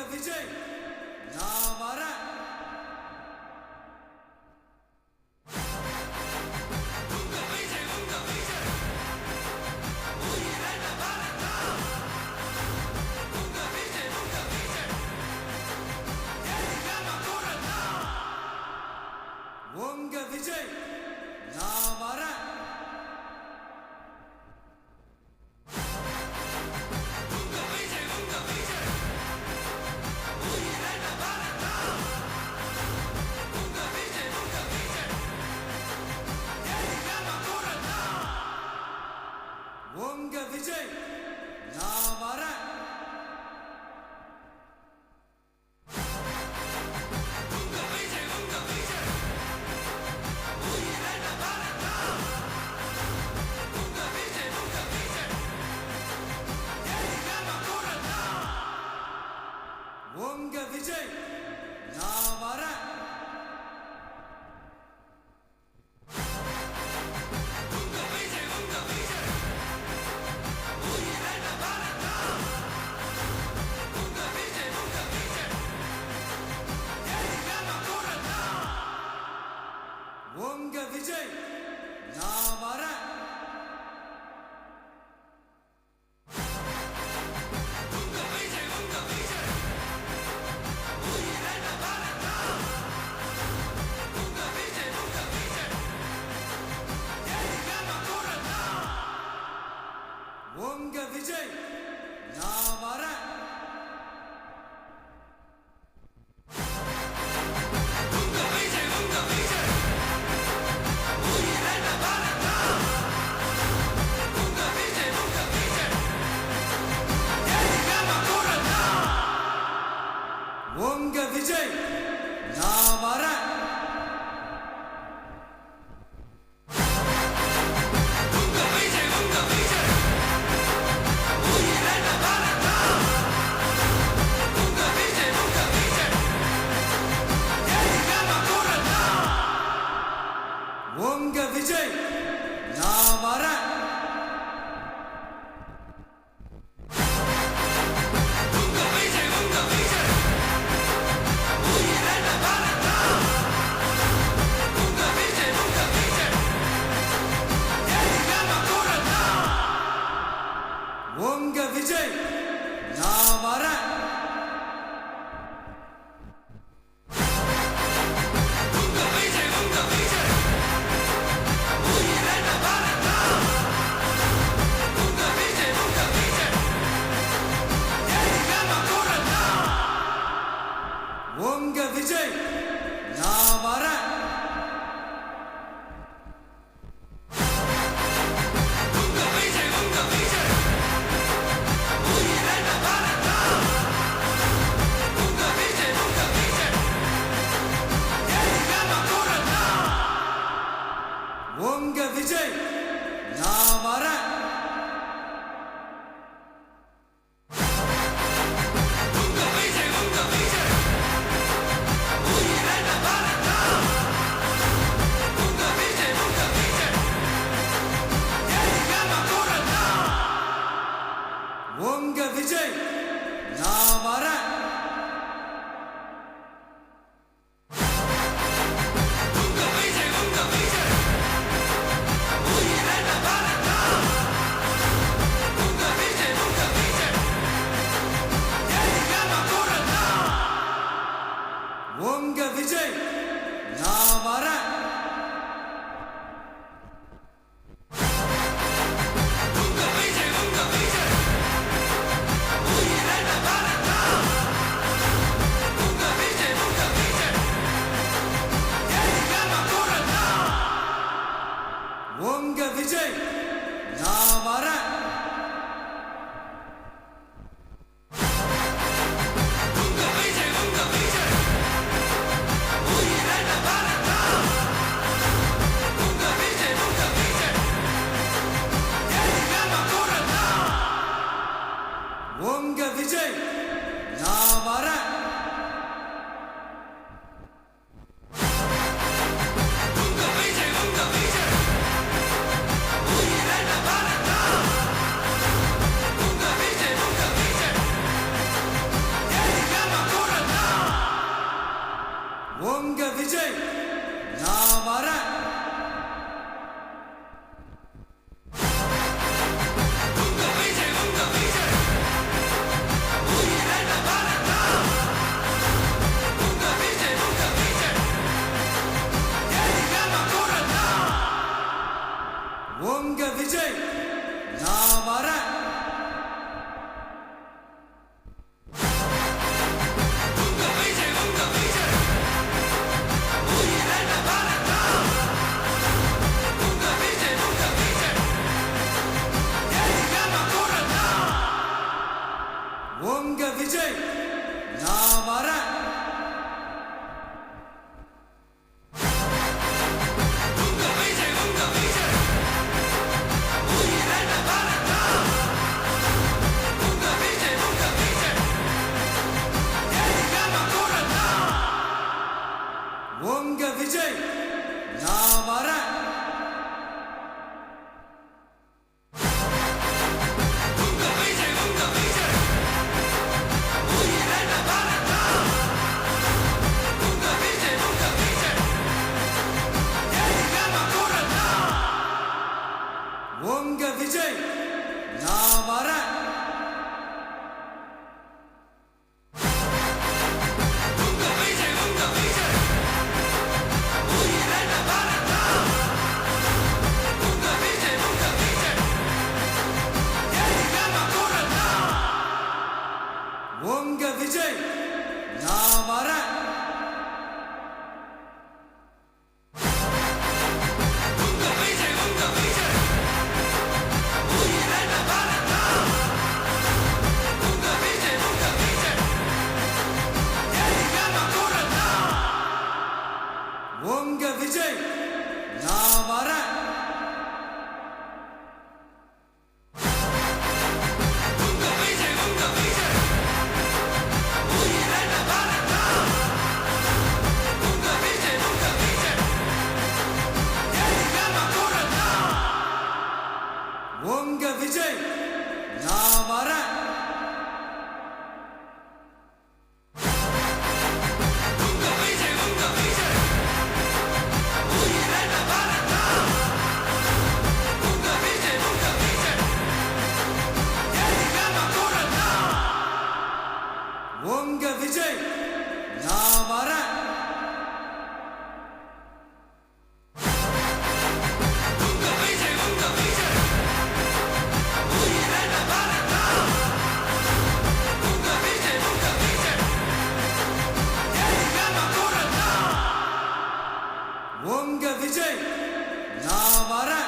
விஜய் நான் வரேன். உங்க விஜய் நான் வரேன். உங்க விஜய் நான் வரேன். உங்க விஜய் நான் வரேன். உங்க விஜய் நான் வரேன். உங்க விஜய் நான் வரேன். உங்க விஜய் நான் வரேன். உங்க விஜய் நான் வரேன். உங்க விஜய் நான் வரேன். உங்க விஜய் நான் வரேன். உங்க விஜய் நான் வரேன். விஜய் நான் வரேன். உங்க விஜய் நான் வரேன். உங்க விஜய் நான் வரேன். உங்க விஜய் நான் வரேன். உங்க விஜய் நான் வரேன். உங்க விஜய் நான் வரேன். உங்க விஜய் நான் வரேன். உங்க விஜய் நான் வரேன். உங்க விஜய் நான் வரேன். உங்க விஜய் நான் வரேன்.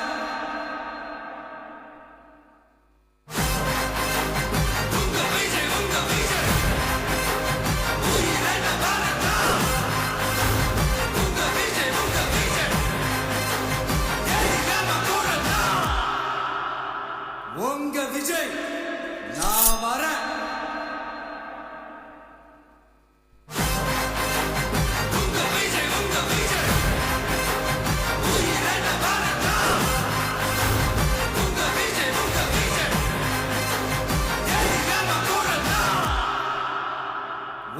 உங்க விஜய் நான் வரேன்.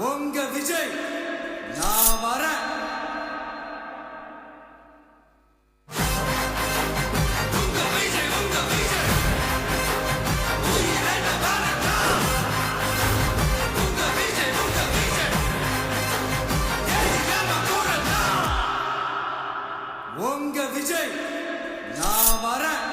உங்க விஜய் நான் வரேன். உங்க விஜய் நான் வரேன்.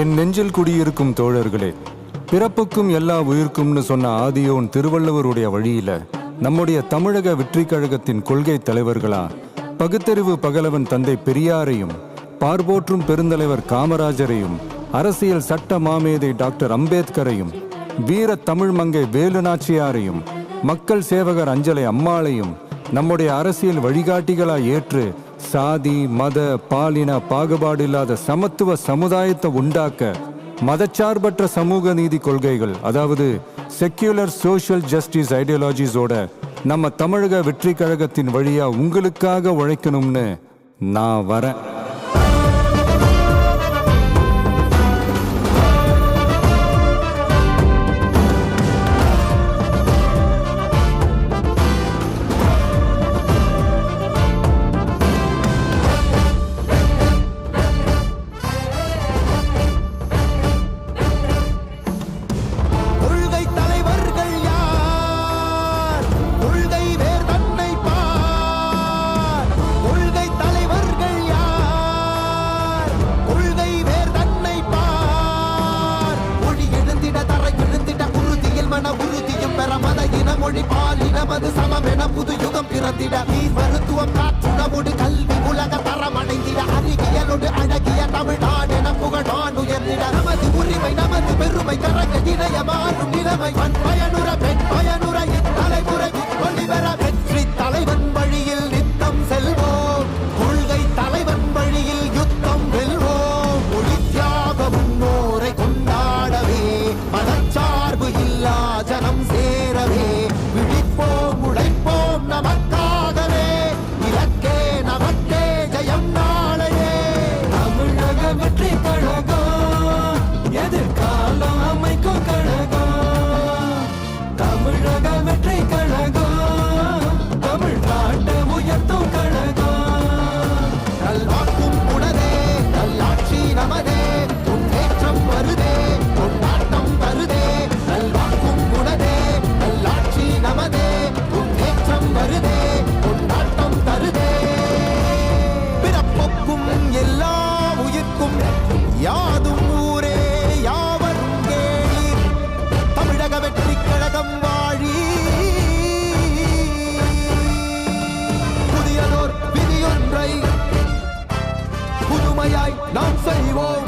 என் நெஞ்சில் குடியிருக்கும் தோழர்களே, பிறப்புக்கும் எல்லா உயிர்க்கும்னு சொன்ன ஆதியோன் திருவள்ளுவருடைய வழியில நம்முடைய தமிழக வெற்றிக் கழகத்தின் கொள்கை தலைவர்களா பகுத்தறிவு பகலவன் தந்தை பெரியாரையும், பார்போற்றும் பெருந்தலைவர் காமராஜரையும், அரசியல் சட்ட மாமேதை டாக்டர் அம்பேத்கரையும், வீர தமிழ் மங்கை வேலு நாச்சியாரையும், மக்கள் சேவகர் அஞ்சலை அம்மாளையும் நம்முடைய அரசியல் வழிகாட்டிகளாய் ஏற்று சாதி மத பாலின பாகுபாடு இல்லாத சமத்துவ சமுதாயத்தை உண்டாக்க மதச்சார்பற்ற சமூக நீதி கொள்கைகள், அதாவது செக்யூலர் சோஷியல் ஜஸ்டிஸ் ஐடியாலஜிஸோட நம்ம தமிழக வெற்றி கழகத்தின் வழியா உங்களுக்காக உழைக்கணும்னு நான் வரேன். மொழி பாலினமது சமமென புது யுகம் பிறந்திட நீர் மருத்துவம் காற்றுணவோடு கல்வி உலக தரமடைந்திட அறிவியலோடு அழகிய தமிழ்நாடு என புகழான் உயர்ந்திட நமது உரிமை நமது பெருமை தரங்க இணைய மாறும் நிலைமை பயனுற பெண் பயனுற இத்தலைமுறை ஒளிவர வெற்றி தலைவன் வழியில் நித்தம் செல்வோம், கொள்கை தலைவன் வழியில் யுத்தம் வெல்வோம், மொழி தியாக முன்னோரை கொண்டாடவே மதச்சார்பு இல்லா ஜனம் சேரவே விழிப்போம் உழைப்போம் நமக்காகவே இலக்கே நமக்கே ஜெயம் நாளையே. தமிழக வெற்றி கழகம் எதிர்காலம் அமைக்கும் கழகம், தமிழக வெற்றி கழகம் தமிழ்நாட்டை உயர்த்தும் கழகம். நல்வாக்கும் உடனே நல்லாட்சி நமதே, முன்னேற்றம் வருதே கொண்டாட்டம் வருதே. நல்வாக்கும் உடனே நல்லாட்சி நமதே, முன்னேற்றம் வருதே கொண்டாட்டம் தருதே. பிறப்புக்கும் எல்லா உயிர்க்கும் யாதும் ஊரே யாவரும் கேளீர், தமிழக வெற்றி கழகம் வாழி. புதியதோர் விதியொன்றை புதுமையாய் நாம் செய்வோம்.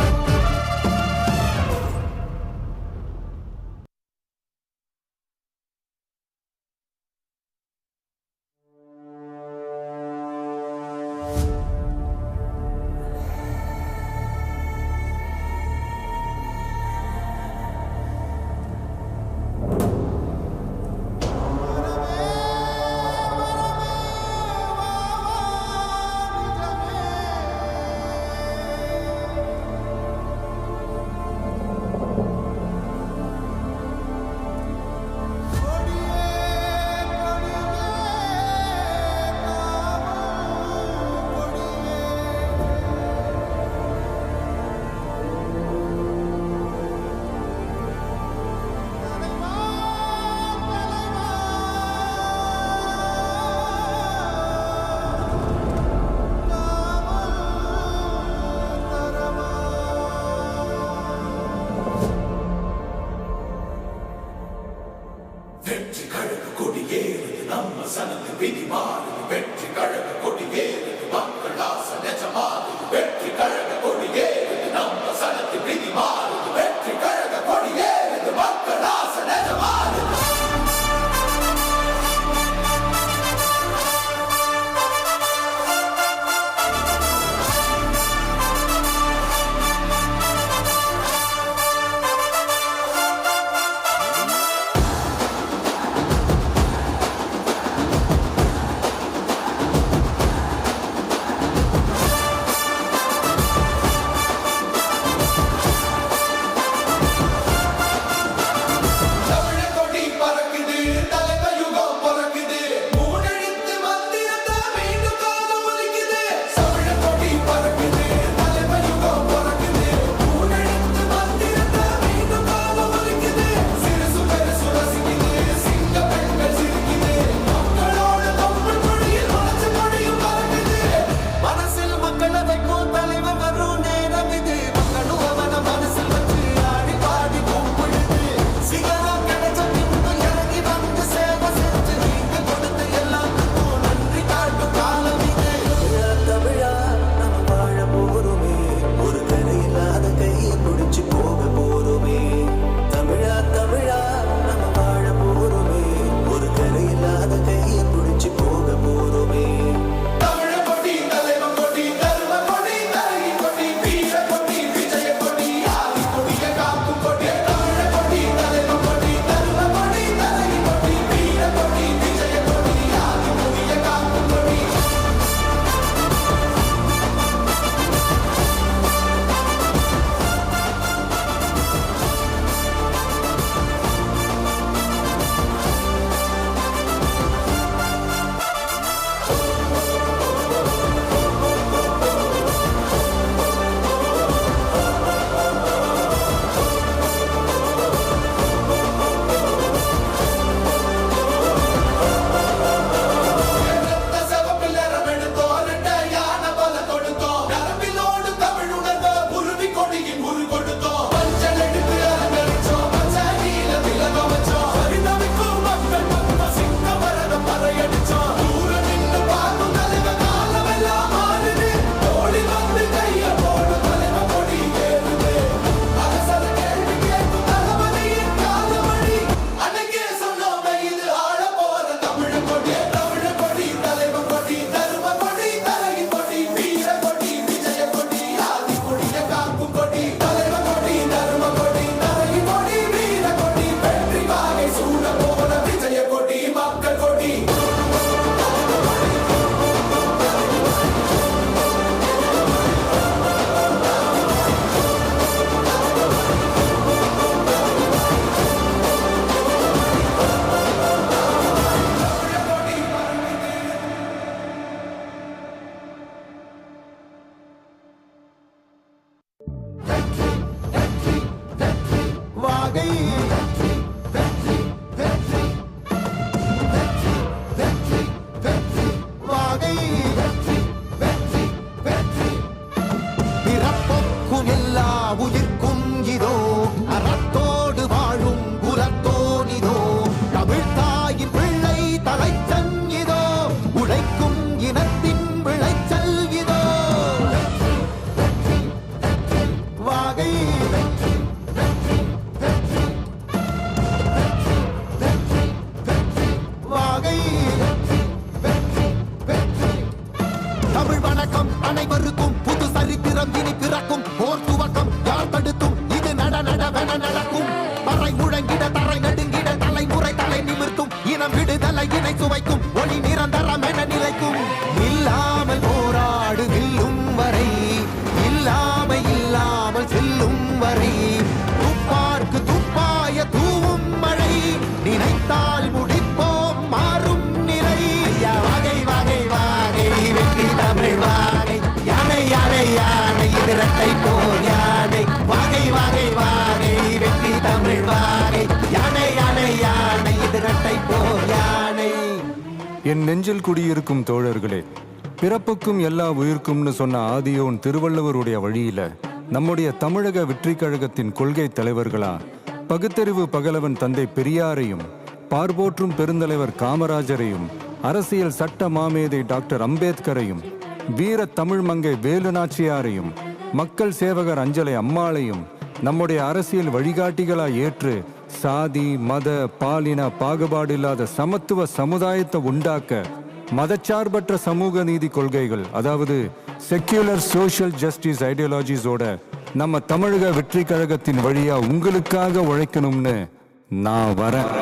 உயிர்க்கும் இதோ அறத்தோடு வாழும் குலத்தோனிதோ தமிழ் தாயின் பிள்ளை தலைச்சன் இதோ உழைக்கும் இனத்தின் விளைச்சல் இதோ வாகை வாகை தமிழ் வணக்கம் அனைவருக்கும் புது சரித்திரம் இனி பிறக்கும் போர் துவக்கம் யார் தடுத்தும் இது நடவென நடக்கும் பறை முழங்கிட தரை நடுங்கிட தலைமுறை தலை நிமிர்த்தும் இனம் விடுதலை இணை சுவைக்கும் ஒளி நிரந்தரம் என நிலைக்கும் இல்லாமல் போராடு வெல்லும் வரை இல்லாமல் செல்லும் வரை துப்பார்க்கு துப்பாய தூவும் மழை நினைத்தால் முடிப்போம் மாறும் நிலை வாகை வாகை வாகை வெற்றி தமிழ் வாகை யானை யானை யானை இது இரட்டை போர் யானை வாகை வாகை வாகை வெற்றி தமிழ் வாகை யானை யானை யானை இது இரட்டை போர் யானை. என் நெஞ்சில் குடியிருக்கும் தோழர்களே, பிறப்புக்கும் எல்லா உயிர்க்கும்னு சொன்ன ஆதியோன் திருவள்ளுவருடைய வழியில நம்முடைய தமிழக வெற்றிக் கழகத்தின் கொள்கை தலைவர்களா பகுத்தறிவு பகலவன் தந்தை பெரியாரையும், பார்போற்றும் பெருந்தலைவர் காமராஜரையும், அரசியல் சட்ட மாமேதை டாக்டர் அம்பேத்கரையும், வீர தமிழ் மங்கை வேலு நாச்சியாரையும், மக்கள் சேவகர் அஞ்சலை அம்மாளையும் நம்முடைய அரசியல் வழிகாட்டிகளாய் ஏற்று சாதி மத பாலின பாகுபாடு இல்லாத சமத்துவ சமுதாயத்தை உண்டாக்க மதச்சார்பற்ற சமூக நீதி கொள்கைகள், அதாவது செக்யூலர் சோஷியல் ஜஸ்டிஸ் ஐடியாலஜிஸோட நம்ம தமிழக வெற்றி கழகத்தின் வழியா உங்களுக்காக உழைக்கணும்னு நான் வரேன்.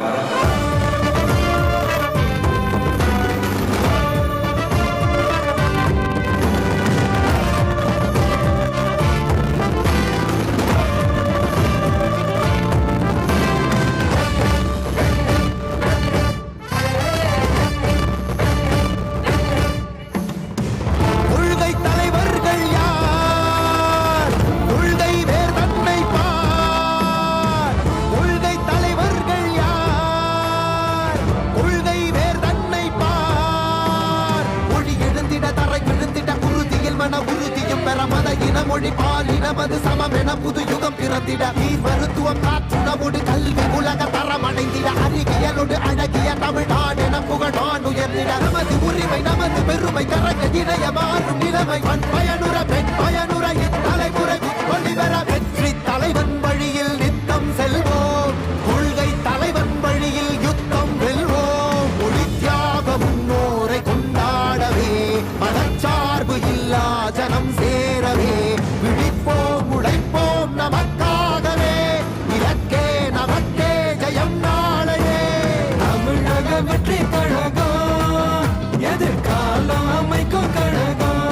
கொள்கை தலைவர்கள் யார்? கொள்கை வேர் தன்னை பார். கொள்கை தலைவர்கள் யார்? கொள்கை வேர் தன்னை பார். ஒளி எழுந்திட தரை விழுந்திட குருதியில் மன உறுதியும் பெற மத இன மொழி பாலினமது சமம் என புது யுகம் பிறந்திட நீர் மருத்துவம் காற்றுணவோடு கல்வி உலக தரம் அடைந்திட அறிவியலோடு அழகிய தமிழ்நாடு என புகழான் உயர்ந்திட நமது உரிமை நமது பெருமை கரக இணைய மாறும் நிலைமை பண் பயனுற பெண் பயனுற இத்தலைமுறை ஒளிவர வெற்றி தலைவன் வழியில் நித்தம் செல்வோம் கொள்கை தலைவன் வழியில் யுத்தம் வெல்வோம் ஒளி தியாக முன்னோரை கொண்டாடவே மதச்சார்பு இல்லா ஜனம் சேரவே விழிப்போம் உழைப்போம் நமக்காகவே இலக்கே நமக்கே ஜெயம் நாளையே தமிழக வெற்றி கழகம் எதிர்காலம் அமைக்கும் கழகம்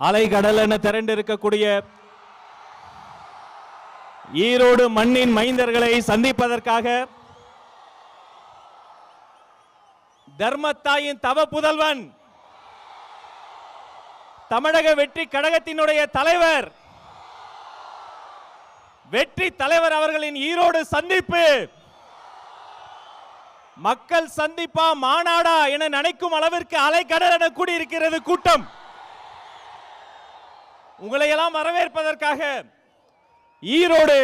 அலைகடல் என திரண்டிருக்கக்கூடிய ஈரோடு மண்ணின் மைந்தர்களை சந்திப்பதற்காக தர்மத்தாயின் தவ புதல்வன் தமிழக வெற்றி கழகத்தினுடைய தலைவர் வெற்றி தலைவர் அவர்களின் ஈரோடு சந்திப்பு மக்கள் சந்திப்பா மாநாடா என நினைக்கும் அளவிற்கு அலைக்கடல் என கூடியிருக்கிறது கூட்டம். உங்களை எல்லாம் வரவேற்பதற்காக ஈரோடு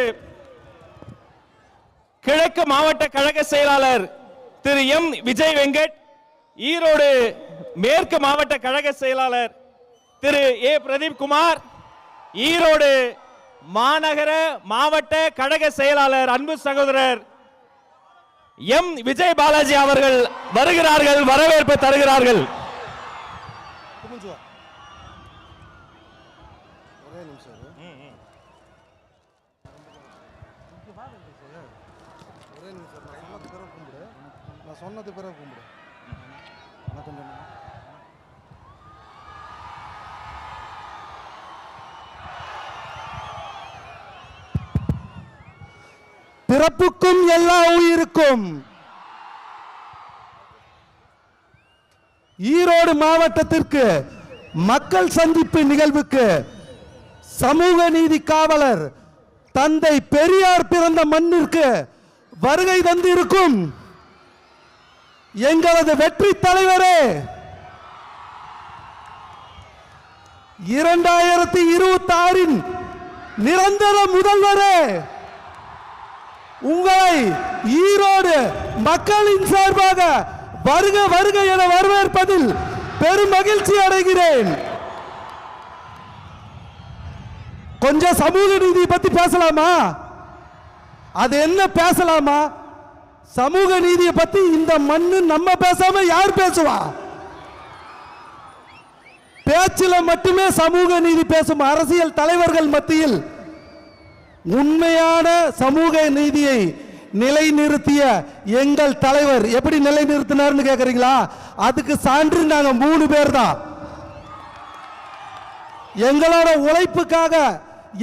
கிழக்கு மாவட்ட கழக செயலாளர் திரு எம் விஜய் வெங்கட், ஈரோடு மேற்கு மாவட்ட கழக செயலாளர் திரு ஏ பிரதீப் குமார், ஈரோடு மாநகர மாவட்ட கழக செயலாளர் அன்பு சகோதரர் எம் விஜய் பாலாஜி அவர்கள் வருகிறார்கள், வரவேற்பு தருகிறார்கள். சொன்னது பிறகு கும்பிடு. பிறப்புக்கும் எல்லா உயிருக்கும் ஈரோடு மாவட்டத்திற்கு மக்கள் சந்திப்பு நிகழ்வுக்கு சமூக நீதி காவலர் தந்தை பெரியார் பிறந்த மண்ணிற்கு வருகை தந்திருக்கும் எங்களது வெற்றி தலைவரே, 2026 நிரந்தர முதல்வரே, உங்களை ஈரோடு மக்களின் சார்பாக வருக வருக என வரவேற்பதில் பெரும் மகிழ்ச்சி அடைகிறேன். கொஞ்சம் சமூக நீதி பத்தி பேசலாமா? அது என்ன பேசலாமா? சமூக நீதியை பத்தி இந்த மண்ணு நம்ம பேசாம யார் பேசுவா? பேச்சில மட்டுமே சமூக நீதி பேசும் அரசியல் தலைவர்கள் மத்தியில் உண்மையான சமூக நீதியை நிலைநிறுத்திய எங்கள் தலைவர் எப்படி நிலைநிறுத்தினார்னு கேக்குறீங்களா? அதுக்கு சான்று நாங்க 3 பேர் தான். எங்களோட உழைப்புக்காக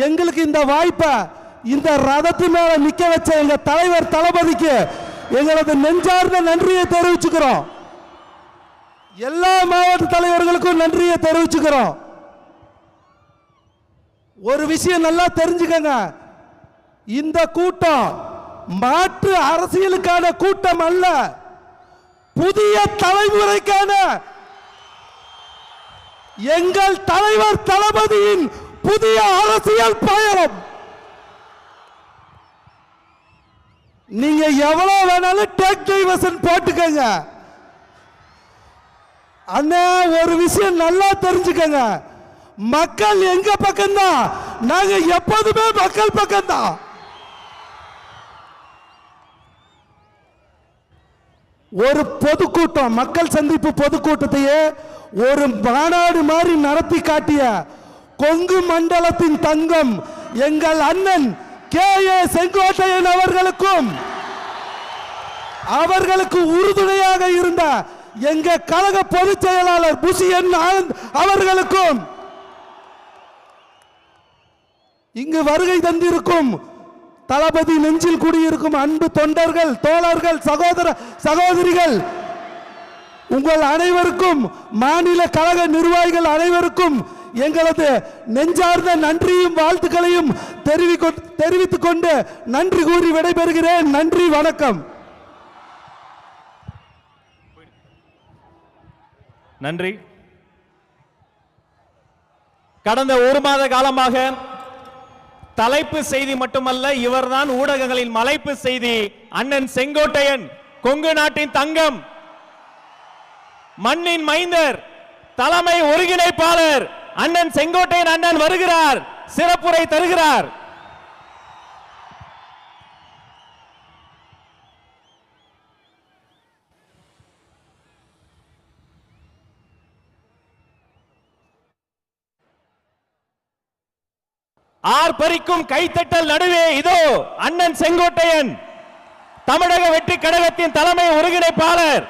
எங்களுக்கு இந்த வாய்ப்பை இந்த ரதத்து மேல நிக்க வச்ச எங்க தலைவர் தளபதிக்கு எங்களது நெஞ்சார்ந்த நன்றியை தெரிவிச்சுக்கிறோம். எல்லா மாவட்ட தலைவர்களுக்கும் நன்றியை தெரிவிச்சுக்கிறோம். ஒரு விஷயம் நல்லா தெரிஞ்சுக்கங்க, இந்த கூட்டம் மாற்று அரசியலுக்கான கூட்டம் அல்ல, புதிய தலைமுறைக்கான எங்கள் தலைவர் தளபதியின் புதிய அரசியல் பயணம். நீங்க எவ்வளவு வேணாலும் டேக் டைவர்ஷன் போட்டுக்கங்க. அண்ணா ஒரு விஷயம் நல்லா தெரிஞ்சுக்கங்க, மக்கள் எங்க பக்கம்தான், நாங்க எப்போதுமே மக்கள் பக்கம்தான். ஒரு பொதுக்கூட்டம், மக்கள் சந்திப்பு பொதுக்கூட்டத்தையே ஒரு மாநாடு மாதிரி நடத்தி காட்டிய கொங்கு மண்டலத்தின் தங்கம் எங்கள் அண்ணன் கே.ஏ. செங்கோட்டையன் அவர்களுக்கும் அவர்களுக்கு உறுதுணையாக இருந்த எங்க கழக பொதுச் செயலாளர் புஷியன் ஆனந்த் அவர்களுக்கும் இங்கு வருகை தந்திருக்கும் தளபதி நெஞ்சில் குடியிருக்கும் அன்பு தொண்டர்கள், தோழர்கள், சகோதர சகோதரிகள் உங்கள் அனைவருக்கும், மாநில கழக நிர்வாகிகள் அனைவருக்கும் எங்களது நெஞ்சார்ந்த நன்றியும் வாழ்த்துக்களையும் தெரிவித்துக் கொண்டு நன்றி கூறி விடைபெறுகிறேன். நன்றி, வணக்கம். நன்றி. கடந்த 1 மாத காலமாக தலைப்பு செய்தி மட்டுமல்ல, இவர்தான் ஊடகங்களின் மலைப்பு செய்தி. அண்ணன் செங்கோட்டையன், கொங்கு நாட்டின் தங்கம், மண்ணின் மைந்தர், தலைமை ஒருங்கிணைப்பாளர் அண்ணன் செங்கோட்டையன் அண்ணன் வருகிறார், சிறப்புரை தருகிறார். ஆர்ப்பரிக்கும் கைத்தட்டல் நடுவே இதோ அண்ணன் செங்கோட்டையன், தமிழக வெற்றி கழகத்தின் தலைமை ஒருங்கிணைப்பாளர்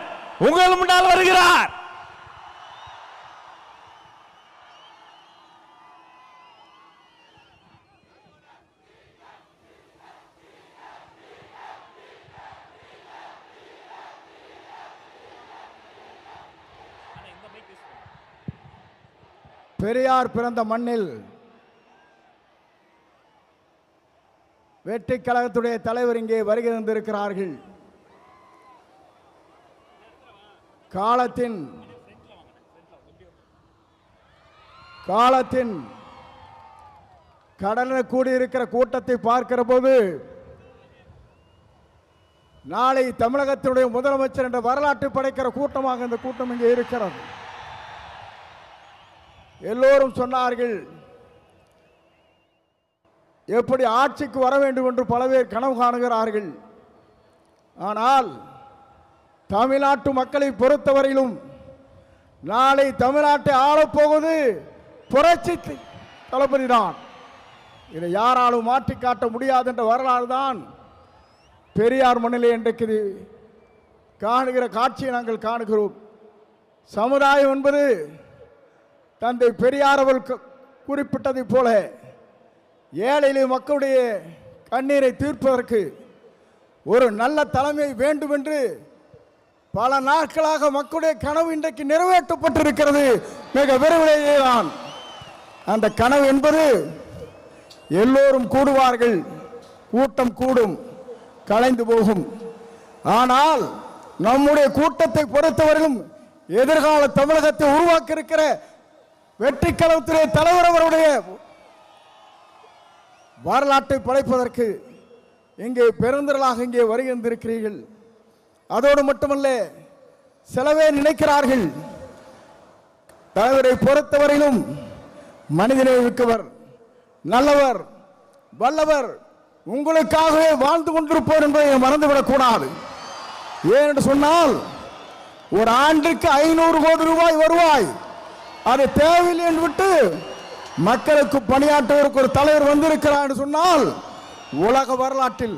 உங்கள் முன்னால் வருகிறார். பெரியார் பிறந்த மண்ணில் வெற்றி கழகத்துடைய தலைவர் இங்கே வருகை தந்திருக்கிறார்கள். காலத்தின் கடன கூடியிருக்கிற கூட்டத்தை பார்க்கிற போது நாளை தமிழகத்தினுடைய முதலமைச்சர் என்ற வரலாற்று படைக்கிற கூட்டமாக இந்த கூட்டம் இங்கே இருக்கிறது. எல்லோரும் சொன்னார்கள், எப்படி ஆட்சிக்கு வர வேண்டும் என்று பல பேர் கனவு காணுகிறார்கள். ஆனால் தமிழ்நாட்டு மக்களை பொறுத்தவரையிலும் நாளை தமிழ்நாட்டை ஆளப்போவது புரட்சி தளபதி தான். இதை யாராலும் மாற்றி காட்ட முடியாது என்ற வரலாறு தான் பெரியார் மண்ணிலே இன்றைக்கு காணுகிற காட்சியை நாங்கள் காணுகிறோம். சமுதாயம் என்பது தந்தை பெரியார் அவர்கள் குறிப்பிட்டதைப் போல ஏழை மக்களுடைய கண்ணீரை தீர்ப்பதற்கு ஒரு நல்ல தலைமை வேண்டும் என்று பல நாட்களாக மக்களுடைய கனவு இன்றைக்கு நிறைவேற்றப்பட்டிருக்கிறது. மிக விரைவிலேயே தான் அந்த கனவு என்பது எல்லோரும் கூடுவார்கள், கூட்டம் கூடும், கலைந்து போகும். ஆனால் நம்முடைய கூட்டத்தை பொறுத்தவரையிலும் எதிர்கால தமிழகத்தை உருவாக்க இருக்கிற வெற்றி கழகத்திலே தலைவர் அவருடைய வரலாற்றை படைப்பதற்கு இங்கே பெருந்திரளாக இங்கே வருகின்றிருக்கிறீர்கள். அதோடு மட்டுமல்ல, சிலவே நினைக்கிறார்கள் தலைவரை பொறுத்தவரையிலும் மனிதனை மிக்கவர், நல்லவர், வல்லவர், உங்களுக்காகவே வாழ்ந்து கொண்டிருப்போர் என்பதை மறந்துவிடக் கூடாது. ஏனென்று சொன்னால் ஒரு ஆண்டுக்கு 500 கோடி ரூபாய் வருவாய் அது தேவையில்லை என்று விட்டு மக்களுக்கு பணியாற்றுவதற்கு ஒரு தலைவர் வந்திருக்கிறார் என்று சொன்னால் உலக வரலாற்றில்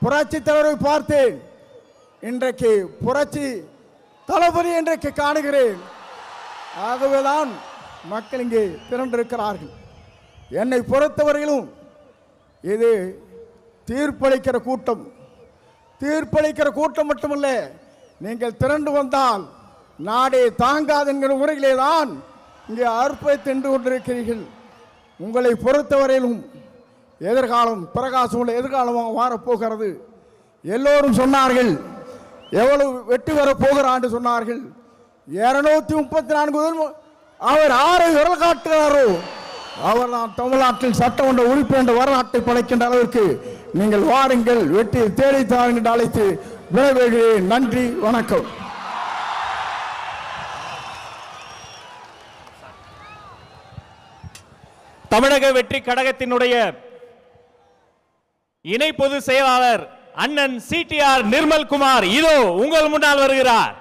புரட்சி தலைவரை பார்த்தேன், இன்றைக்கு புரட்சி தளபதி இன்றைக்கு காணுகிறேன். ஆகவேதான் மக்கள் இங்கே திரண்டிருக்கிறார்கள். என்னை பொறுத்தவரையிலும் இது தீர்ப்பளிக்கிற கூட்டம். தீர்ப்பளிக்கிற கூட்டம் மட்டுமல்ல, நீங்கள் திரண்டு வந்தால் நாடே தாங்காது என்கிற முறையிலே தான் இங்கே அற்புதத்தை தின்று கொண்டிருக்கிறீர்கள். உங்களை பொறுத்தவரையிலும் எதிர்காலம் பிரகாசம் உள்ள எதிர்காலமாக மாறப்போகிறது. எல்லோரும் சொன்னார்கள், எவ்வளவு வெற்றி வரப் போகிறான் சொன்னார்கள். 234 அவர் ஆரை விரல் காட்டுகிறாரோ அவர் தான் தமிழ்நாட்டில் சட்டமன்ற உறுப்பினர் என்ற வரலாற்றை படைக்கின்ற அளவிற்கு நீங்கள் வாருங்கள், வெற்றியை தேடித்தாருங்கள் என்று அழைத்து விடைபெறுகிறேன். நன்றி, வணக்கம். தமிழக வெற்றி கழகத்தினுடைய இணை பொதுச் செயலாளர் அண்ணன் CTR நிர்மல்குமார் இதோ உங்கள் முன்னால் வருகிறார்.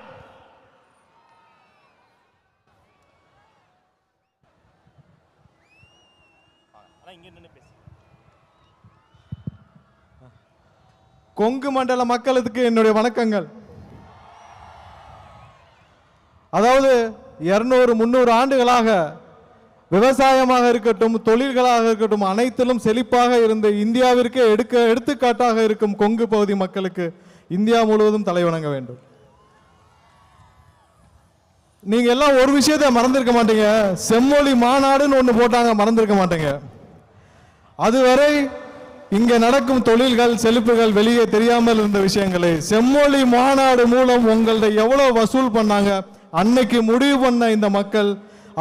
கொங்கு மண்டல மக்களுக்கு என்னுடைய வணக்கங்கள். அதாவது 200-300 ஆண்டுகளாக விவசாயமாக இருக்கட்டும், தொழில்களாக இருக்கட்டும், அனைத்திலும் செழிப்பாக இருந்த இந்தியாவிற்கு எடுத்துக்காட்டாக இருக்கும் கொங்கு பகுதி மக்களுக்கு இந்தியா முழுவதும் தலைவணங்க வேண்டும். நீங்க எல்லாம் ஒரு விஷயத்தை மறந்திருக்க மாட்டீங்க, செம்மொழி மாநாடுன்னு ஒன்று போட்டாங்க, மறந்திருக்க மாட்டீங்க. அதுவரை இங்க நடக்கும் தொழில்கள் செழிப்புகள் வெளியே தெரியாமல் இருந்த விஷயங்களை செம்மொழி மாநாடு மூலம் உங்கள்ட்ட எவ்வளவு வசூல் பண்ணாங்க, அன்னைக்கு முடிவு பண்ண இந்த மக்கள்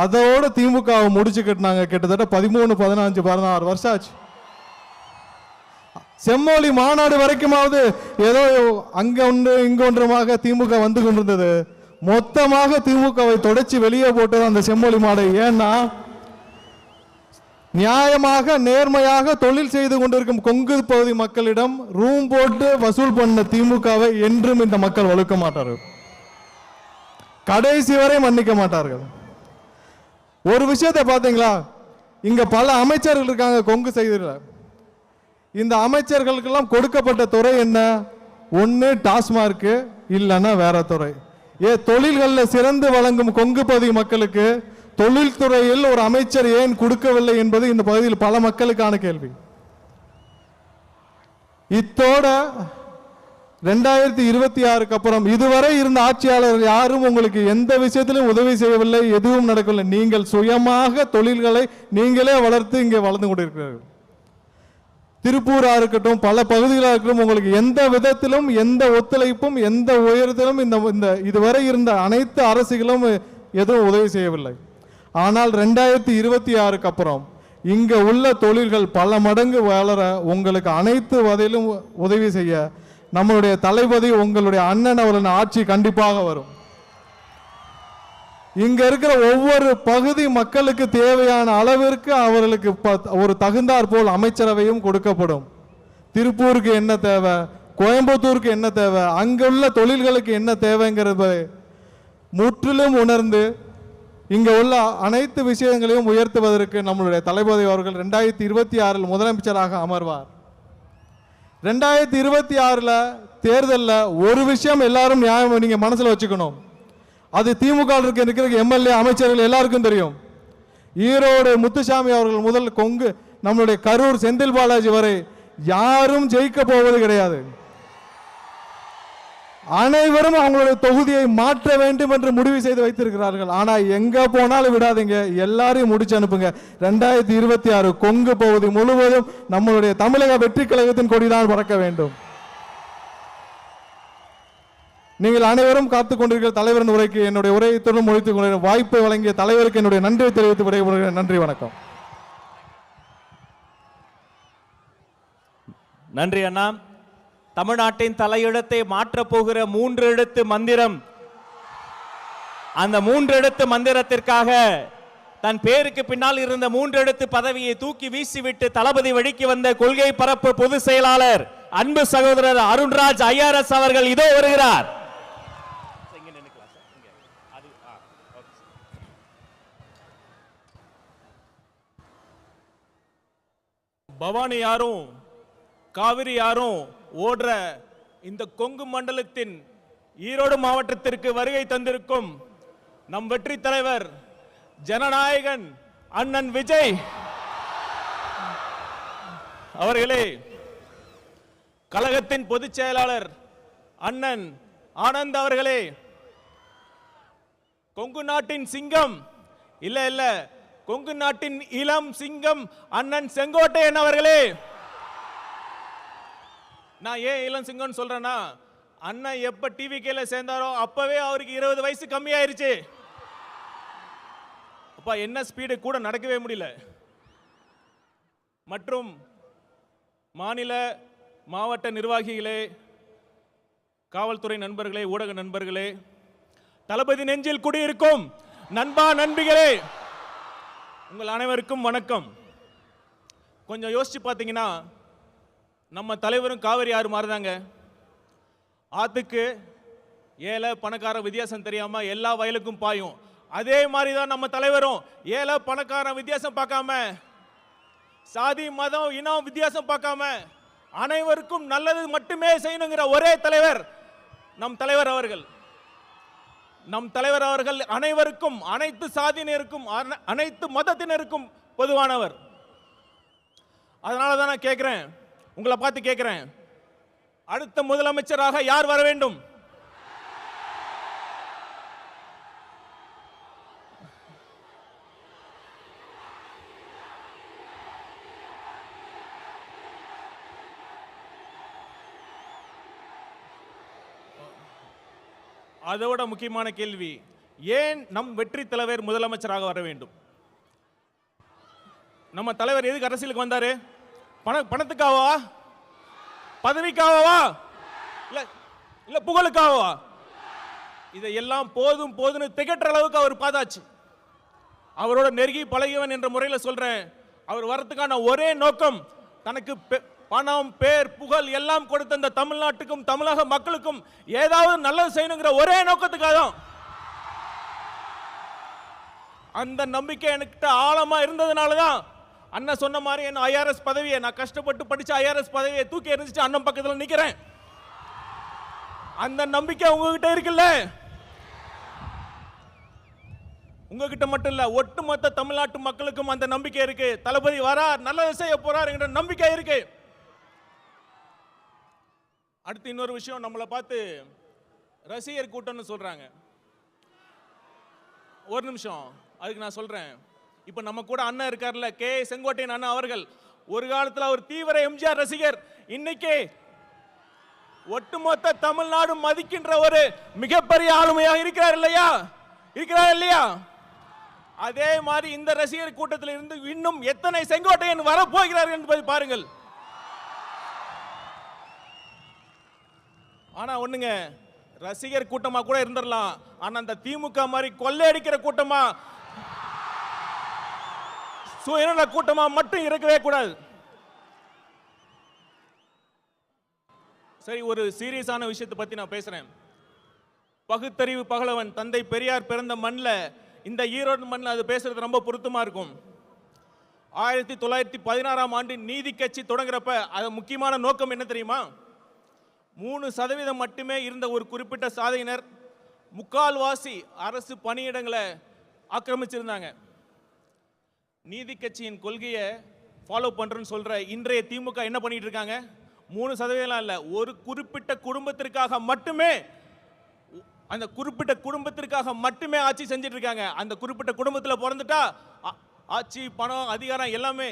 அதோட திமுகவை முடிச்சு கட்டினாங்க. கிட்டத்தட்ட 13, 15, 16 வருஷம் ஆச்சு. செம்மொழி மாநாடு வரைக்குமாவது ஏதோ அங்க ஒன்று இங்க ஒன்றுமாக திமுக வந்து கொண்டிருந்தது. மொத்தமாக திமுகவை தொடச்சி வெளியே போட்டது அந்த செம்மொழி மாநாடு. ஏன்னா நியாயமாக நேர்மையாக தொழில் செய்து கொண்டிருக்கும் கொங்கு பகுதி மக்களிடம் ரூம் போட்டு வசூல் பண்ண திமுகவை என்றும் இந்த மக்கள் வலுக்க மாட்டார்கள், கடைசி வரை மன்னிக்க மாட்டார்கள். ஒரு விஷயத்தை பார்த்தீங்களா, இங்க பல அமைச்சர்கள் இருக்காங்க கொங்கு செய்தியில். இந்த அமைச்சர்களுக்கெல்லாம் கொடுக்கப்பட்ட துறை என்ன? ஒன்று டாஸ்மார்க், இல்லைன்னா வேற துறை. தொழில்களில் சிறந்து வழங்கும் கொங்கு பகுதி மக்களுக்கு தொழில்துறையில் ஒரு அமைச்சர் ஏன் கொடுக்கவில்லை என்பது இந்த பகுதியில் பல மக்களுக்கான கேள்வி. இத்தோட 2026க்கு அப்புறம் இதுவரை இருந்த ஆட்சியாளர்கள் யாரும் உங்களுக்கு எந்த விஷயத்திலும் உதவி செய்யவில்லை, எதுவும் நடக்கவில்லை. நீங்கள் சுயமாக தொழில்களை நீங்களே வளர்த்து இங்கே வளர்ந்து கொண்டிருக்கிறீர்கள். திருப்பூரா இருக்கட்டும், பல பகுதிகளாக இருக்கட்டும், உங்களுக்கு எந்த விதத்திலும் எந்த ஒத்துழைப்பும் எந்த உயரத்திலும் இந்த இதுவரை இருந்த அனைத்து அரசுகளும் எதுவும் உதவி செய்யவில்லை. ஆனால் 2026க்கு அப்புறம் இங்க உள்ள தொழில்கள் பல மடங்கு வளர உங்களுக்கு அனைத்து வகையிலும் உதவி செய்ய நம்மளுடைய தளபதி உங்களுடைய அண்ணன் அவர்களின் ஆட்சி கண்டிப்பாக வரும். இங்க இருக்கிற ஒவ்வொரு பகுதி மக்களுக்கு தேவையான அளவிற்கு அவர்களுக்கு ஒரு தகுந்தாற் போல் அமைச்சரவையும் கொடுக்கப்படும். திருப்பூருக்கு என்ன தேவை, கோயம்புத்தூருக்கு என்ன தேவை, அங்குள்ள தொழில்களுக்கு என்ன தேவைங்கிறத முற்றிலும் உணர்ந்து இங்க உள்ள அனைத்து விஷயங்களையும் உயர்த்துவதற்கு நம்மளுடைய தளபதி அவர்கள் 2026 முதலமைச்சராக அமர்வார். 2026 தேர்தலில் ஒரு விஷயம் எல்லாரும் நியாயம் நீங்க மனசுல வச்சுக்கணும். அது திமுக இருக்கிற எம்எல்ஏ அமைச்சர்கள் எல்லாருக்கும் தெரியும். ஈரோடு முத்துசாமி அவர்கள் முதல் கொங்கு நம்மளுடைய கரூர் செந்தில் பாலாஜி வரை யாரும் ஜெயிக்க போவது கிடையாது. அனைவரும் அவங்களுடைய தொகுதியை மாற்ற வேண்டும் என்று முடிவு செய்து வைத்திருக்கிறார்கள். ஆனா எங்க போனாலும் விடாதீங்க, எல்லாரையும் முடிச்சு அனுப்புங்க. 2026 கொங்கு பகுதி முழுவதும் நம்மளுடைய தமிழக வெற்றி கழகத்தின் கொடிதான் பறக்க வேண்டும். நீங்கள் அனைவரும் காத்துக் கொண்டிருக்கிற தலைவரின் உரைக்கு என்னுடைய உரையை தொடர்ந்து முடித்துக் கொள்ள வாய்ப்பை வழங்கிய தலைவருக்கு என்னுடைய நன்றியை தெரிவித்து விடைபெறுகிறேன். நன்றி, வணக்கம். நன்றி அண்ணா. தமிழ்நாட்டின் தலையெழுத்தை மாற்றப் போகிற 3 எழுத்து மந்திரம், அந்த 3 எழுத்து மந்திரத்திற்காக தன் பேருக்கு பின்னால் இருந்த 3 எழுத்து பதவியை தூக்கி வீசிவிட்டு தளபதி வழிக்கு வந்த கொள்கை பரப்பு பொதுச் செயலாளர் அன்பு சகோதரர் அருண்ராஜ் ஐஆர்எஸ் அவர்கள் இதோ வருகிறார். பவானி யாரும் காவிரி யாரும் ஓடுற இந்த கொங்கு மண்டலத்தின் ஈரோடு மாவட்டத்திற்கு வருகை தந்திருக்கும் நம் வெற்றி தலைவர் ஜனநாயகன் அண்ணன் விஜய் அவர்களே, கழகத்தின் பொதுச் செயலாளர் அண்ணன் ஆனந்த் அவர்களே, கொங்கு நாட்டின் சிங்கம் இல்ல கொங்கு நாட்டின் இளம் சிங்கம் அண்ணன் செங்கோட்டையன் அவர்களே. நான் ஏன் இளம் சிங்கம் சொல்றேன்னா, அண்ணன் எப்ப டிவிகேல சேர்ந்தாரோ அப்பவே அவருக்கு 20 வயசு கம்மியாயிருச்சு. அப்ப என்ன ஸ்பீடு கூட நடக்கவே முடியல. மற்றும் மாநில மாவட்ட நிர்வாகிகளே, காவல்துறை நண்பர்களே, ஊடக நண்பர்களே, தளபதி நெஞ்சில் குடியிருக்கும் நண்பா நண்பிகளே, உங்கள் அனைவருக்கும் வணக்கம். கொஞ்சம் யோசிச்சு பார்த்தீங்கன்னா, நம்ம தலைவரும் காவிரி ஆறு மாறுதாங்க. ஆத்துக்கு ஏழை பணக்கார வித்தியாசம் தெரியாம எல்லா வயலுக்கும் பாயும். அதே மாதிரி தான் நம்ம தலைவரும் ஏழை பணக்கார வித்தியாசம் பார்க்காம, சாதி மதம் இனம் வித்தியாசம் பார்க்காம அனைவருக்கும் நல்லது மட்டுமே செய்யணுங்கிற ஒரே தலைவர் நம் தலைவர் அவர்கள். நம் தலைவர் அவர்கள் அனைவருக்கும், அனைத்து சாதியினருக்கும், அனைத்து மதத்தினருக்கும் பொதுவானவர். அதனால தான் நான் கேட்கிறேன், உங்களை பார்த்து கேட்கிறேன், அடுத்த முதலமைச்சராக யார் வர வேண்டும்? அதோட முக்கியமான கேள்வி, ஏன் நம் வெற்றி தலைவர் முதலமைச்சராக வர வேண்டும்? நம்ம தலைவர் எதுக்கு அரசியலுக்கு வந்தாரு? பணத்துக்காகவா, பதவிக்காகவா, இல்ல புகழுக்காகவா? இதையெல்லாம் போதும் போதுன்னு திகற்ற அளவுக்கு அவர் பார்த்தாச்சு. அவரோட நெருங்கி பழகியவன் என்ற முறையில் சொல்றேன், அவர் வரத்துக்கான ஒரே நோக்கம் தனக்கு பணம், பேர், புகழ் எல்லாம் கொடுத்த இந்த தமிழ்நாட்டுக்கும் தமிழக மக்களுக்கும் ஏதாவது நல்லது செய்யணுங்கிற ஒரே நோக்கத்துக்காக தான். அந்த நம்பிக்கை என்கிட்ட ஆழமா இருந்ததுனால தான் அண்ணன் சொன்ன மாதிரி என்ன ஐஆர்எஸ் பதவியை, நான் கஷ்டப்பட்டு படிச்ச ஐஆர்எஸ் பதவியை தூக்கி எறிஞ்சிட்டு அண்ணன் பக்கத்தில் நிக்கிறேன். அந்த நம்பிக்கை உங்ககிட்ட இருக்குல்ல, உங்ககிட்ட மட்டும் இல்ல, ஒட்டுமொத்த தமிழ்நாட்டு மக்களுக்கும் அந்த நம்பிக்கை இருக்கு. தளபதி வரார், நல்லது செய்ய போறார் என்ற நம்பிக்கை இருக்கு. அடுத்து இன்னொரு விஷயம், நம்மளை பார்த்து ரசிகர் கூட்டம்னு சொல்றாங்க. ஒரு நிமிஷம், அதுக்கு நான் சொல்றேன். இப்ப நம்ம கூட அண்ணன் இருக்கார்ல, கே செங்கோட்டையன் அண்ணா அவர்கள், ஒரு காலத்துல அவர் தீவிர எம்ஜிஆர் ரசிகர். இன்னைக்கு ஒட்டுமொத்த தமிழ்நாடு மதிக்கின்ற ஒரு மிகப்பெரிய ஆளுமையாக இருக்கிறார் இல்லையா? இருக்கிறார் இல்லையா? அதே மாதிரி இந்த ரசிகர் கூட்டத்தில் இருந்து இன்னும் எத்தனை செங்கோட்டையன் வரப்போகிறார்கள் என்பதை பாருங்கள். ஆனா ஒண்ணுங்க, ரசிகர் கூட்டமா கூட இருந்துடலாம், ஆனா அந்த திமுக மாதிரி கொள்ளையடிக்கிற கூட்டமா, சுயநல கூட்டமா மட்டும் இருக்கவே கூடாது. சரி, ஒரு சீரியஸான விஷயத்தை பத்தி நான் பேசுறேன். பகுத்தறிவு பகலவன் தந்தை பெரியார் பிறந்த மண்ணில், இந்த ஈரோடு மண்ணில் அது பேசுறது ரொம்ப பொருத்தமா இருக்கும். 1916ஆம் ஆண்டு நீதி கட்சி தொடங்குறப்ப அது முக்கியமான நோக்கம் என்ன தெரியுமா? 3% மட்டுமே இருந்த ஒரு குறிப்பிட்ட சாதியினர் முக்கால்வாசி அரசு பணியிடங்களை ஆக்கிரமிச்சிருந்தாங்க. நீதி கட்சியின் கொள்கையை ஃபாலோ பண்றேன்னு சொல்ற இன்றைய திமுக என்ன பண்ணிட்டு இருக்காங்க? 3% இல்ல, ஒரு குறிப்பிட்ட குடும்பத்திற்காக மட்டுமே, அந்த குறிப்பிட்ட குடும்பத்திற்காக மட்டுமே ஆட்சி செஞ்சிட்டு இருக்காங்க. அந்த குறிப்பிட்ட குடும்பத்தில் பிறந்துட்டா ஆட்சி, பணம், அதிகாரம் எல்லாமே.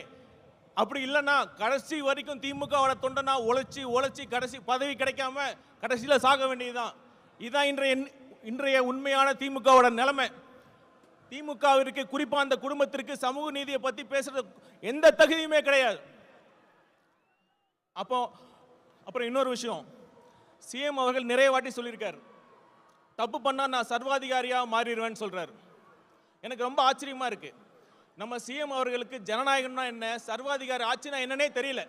அப்படி இல்லைன்னா கடைசி வரைக்கும் திமுகவோட தொண்டனா உழைச்சி கடைசி பதவி கிடைக்காம கடைசியில் சாக வேண்டியதுதான். இதுதான் இன்றைய உண்மையான திமுகவோட நிலைமை. திமுகவிற்கு குறிப்பா அந்த குடும்பத்திற்கு சமூக நீதியை பத்தி பேசுறது எந்த தகுதியுமே கிடையாது. அப்புறம் இன்னொரு விஷயம், சிஎம் அவர்கள் நிறைய வாட்டி சொல்லியிருக்காரு, தப்பு பண்ணா நான் சர்வாதிகாரியா மாறிடுவேன்னு சொல்றாரு. எனக்கு ரொம்ப ஆச்சரியமா இருக்கு. நம்ம சிஎம் அவர்களுக்கு ஜனநாயகம்னா என்ன, சர்வாதிகாரி ஆட்சினா என்னன்னே தெரியல.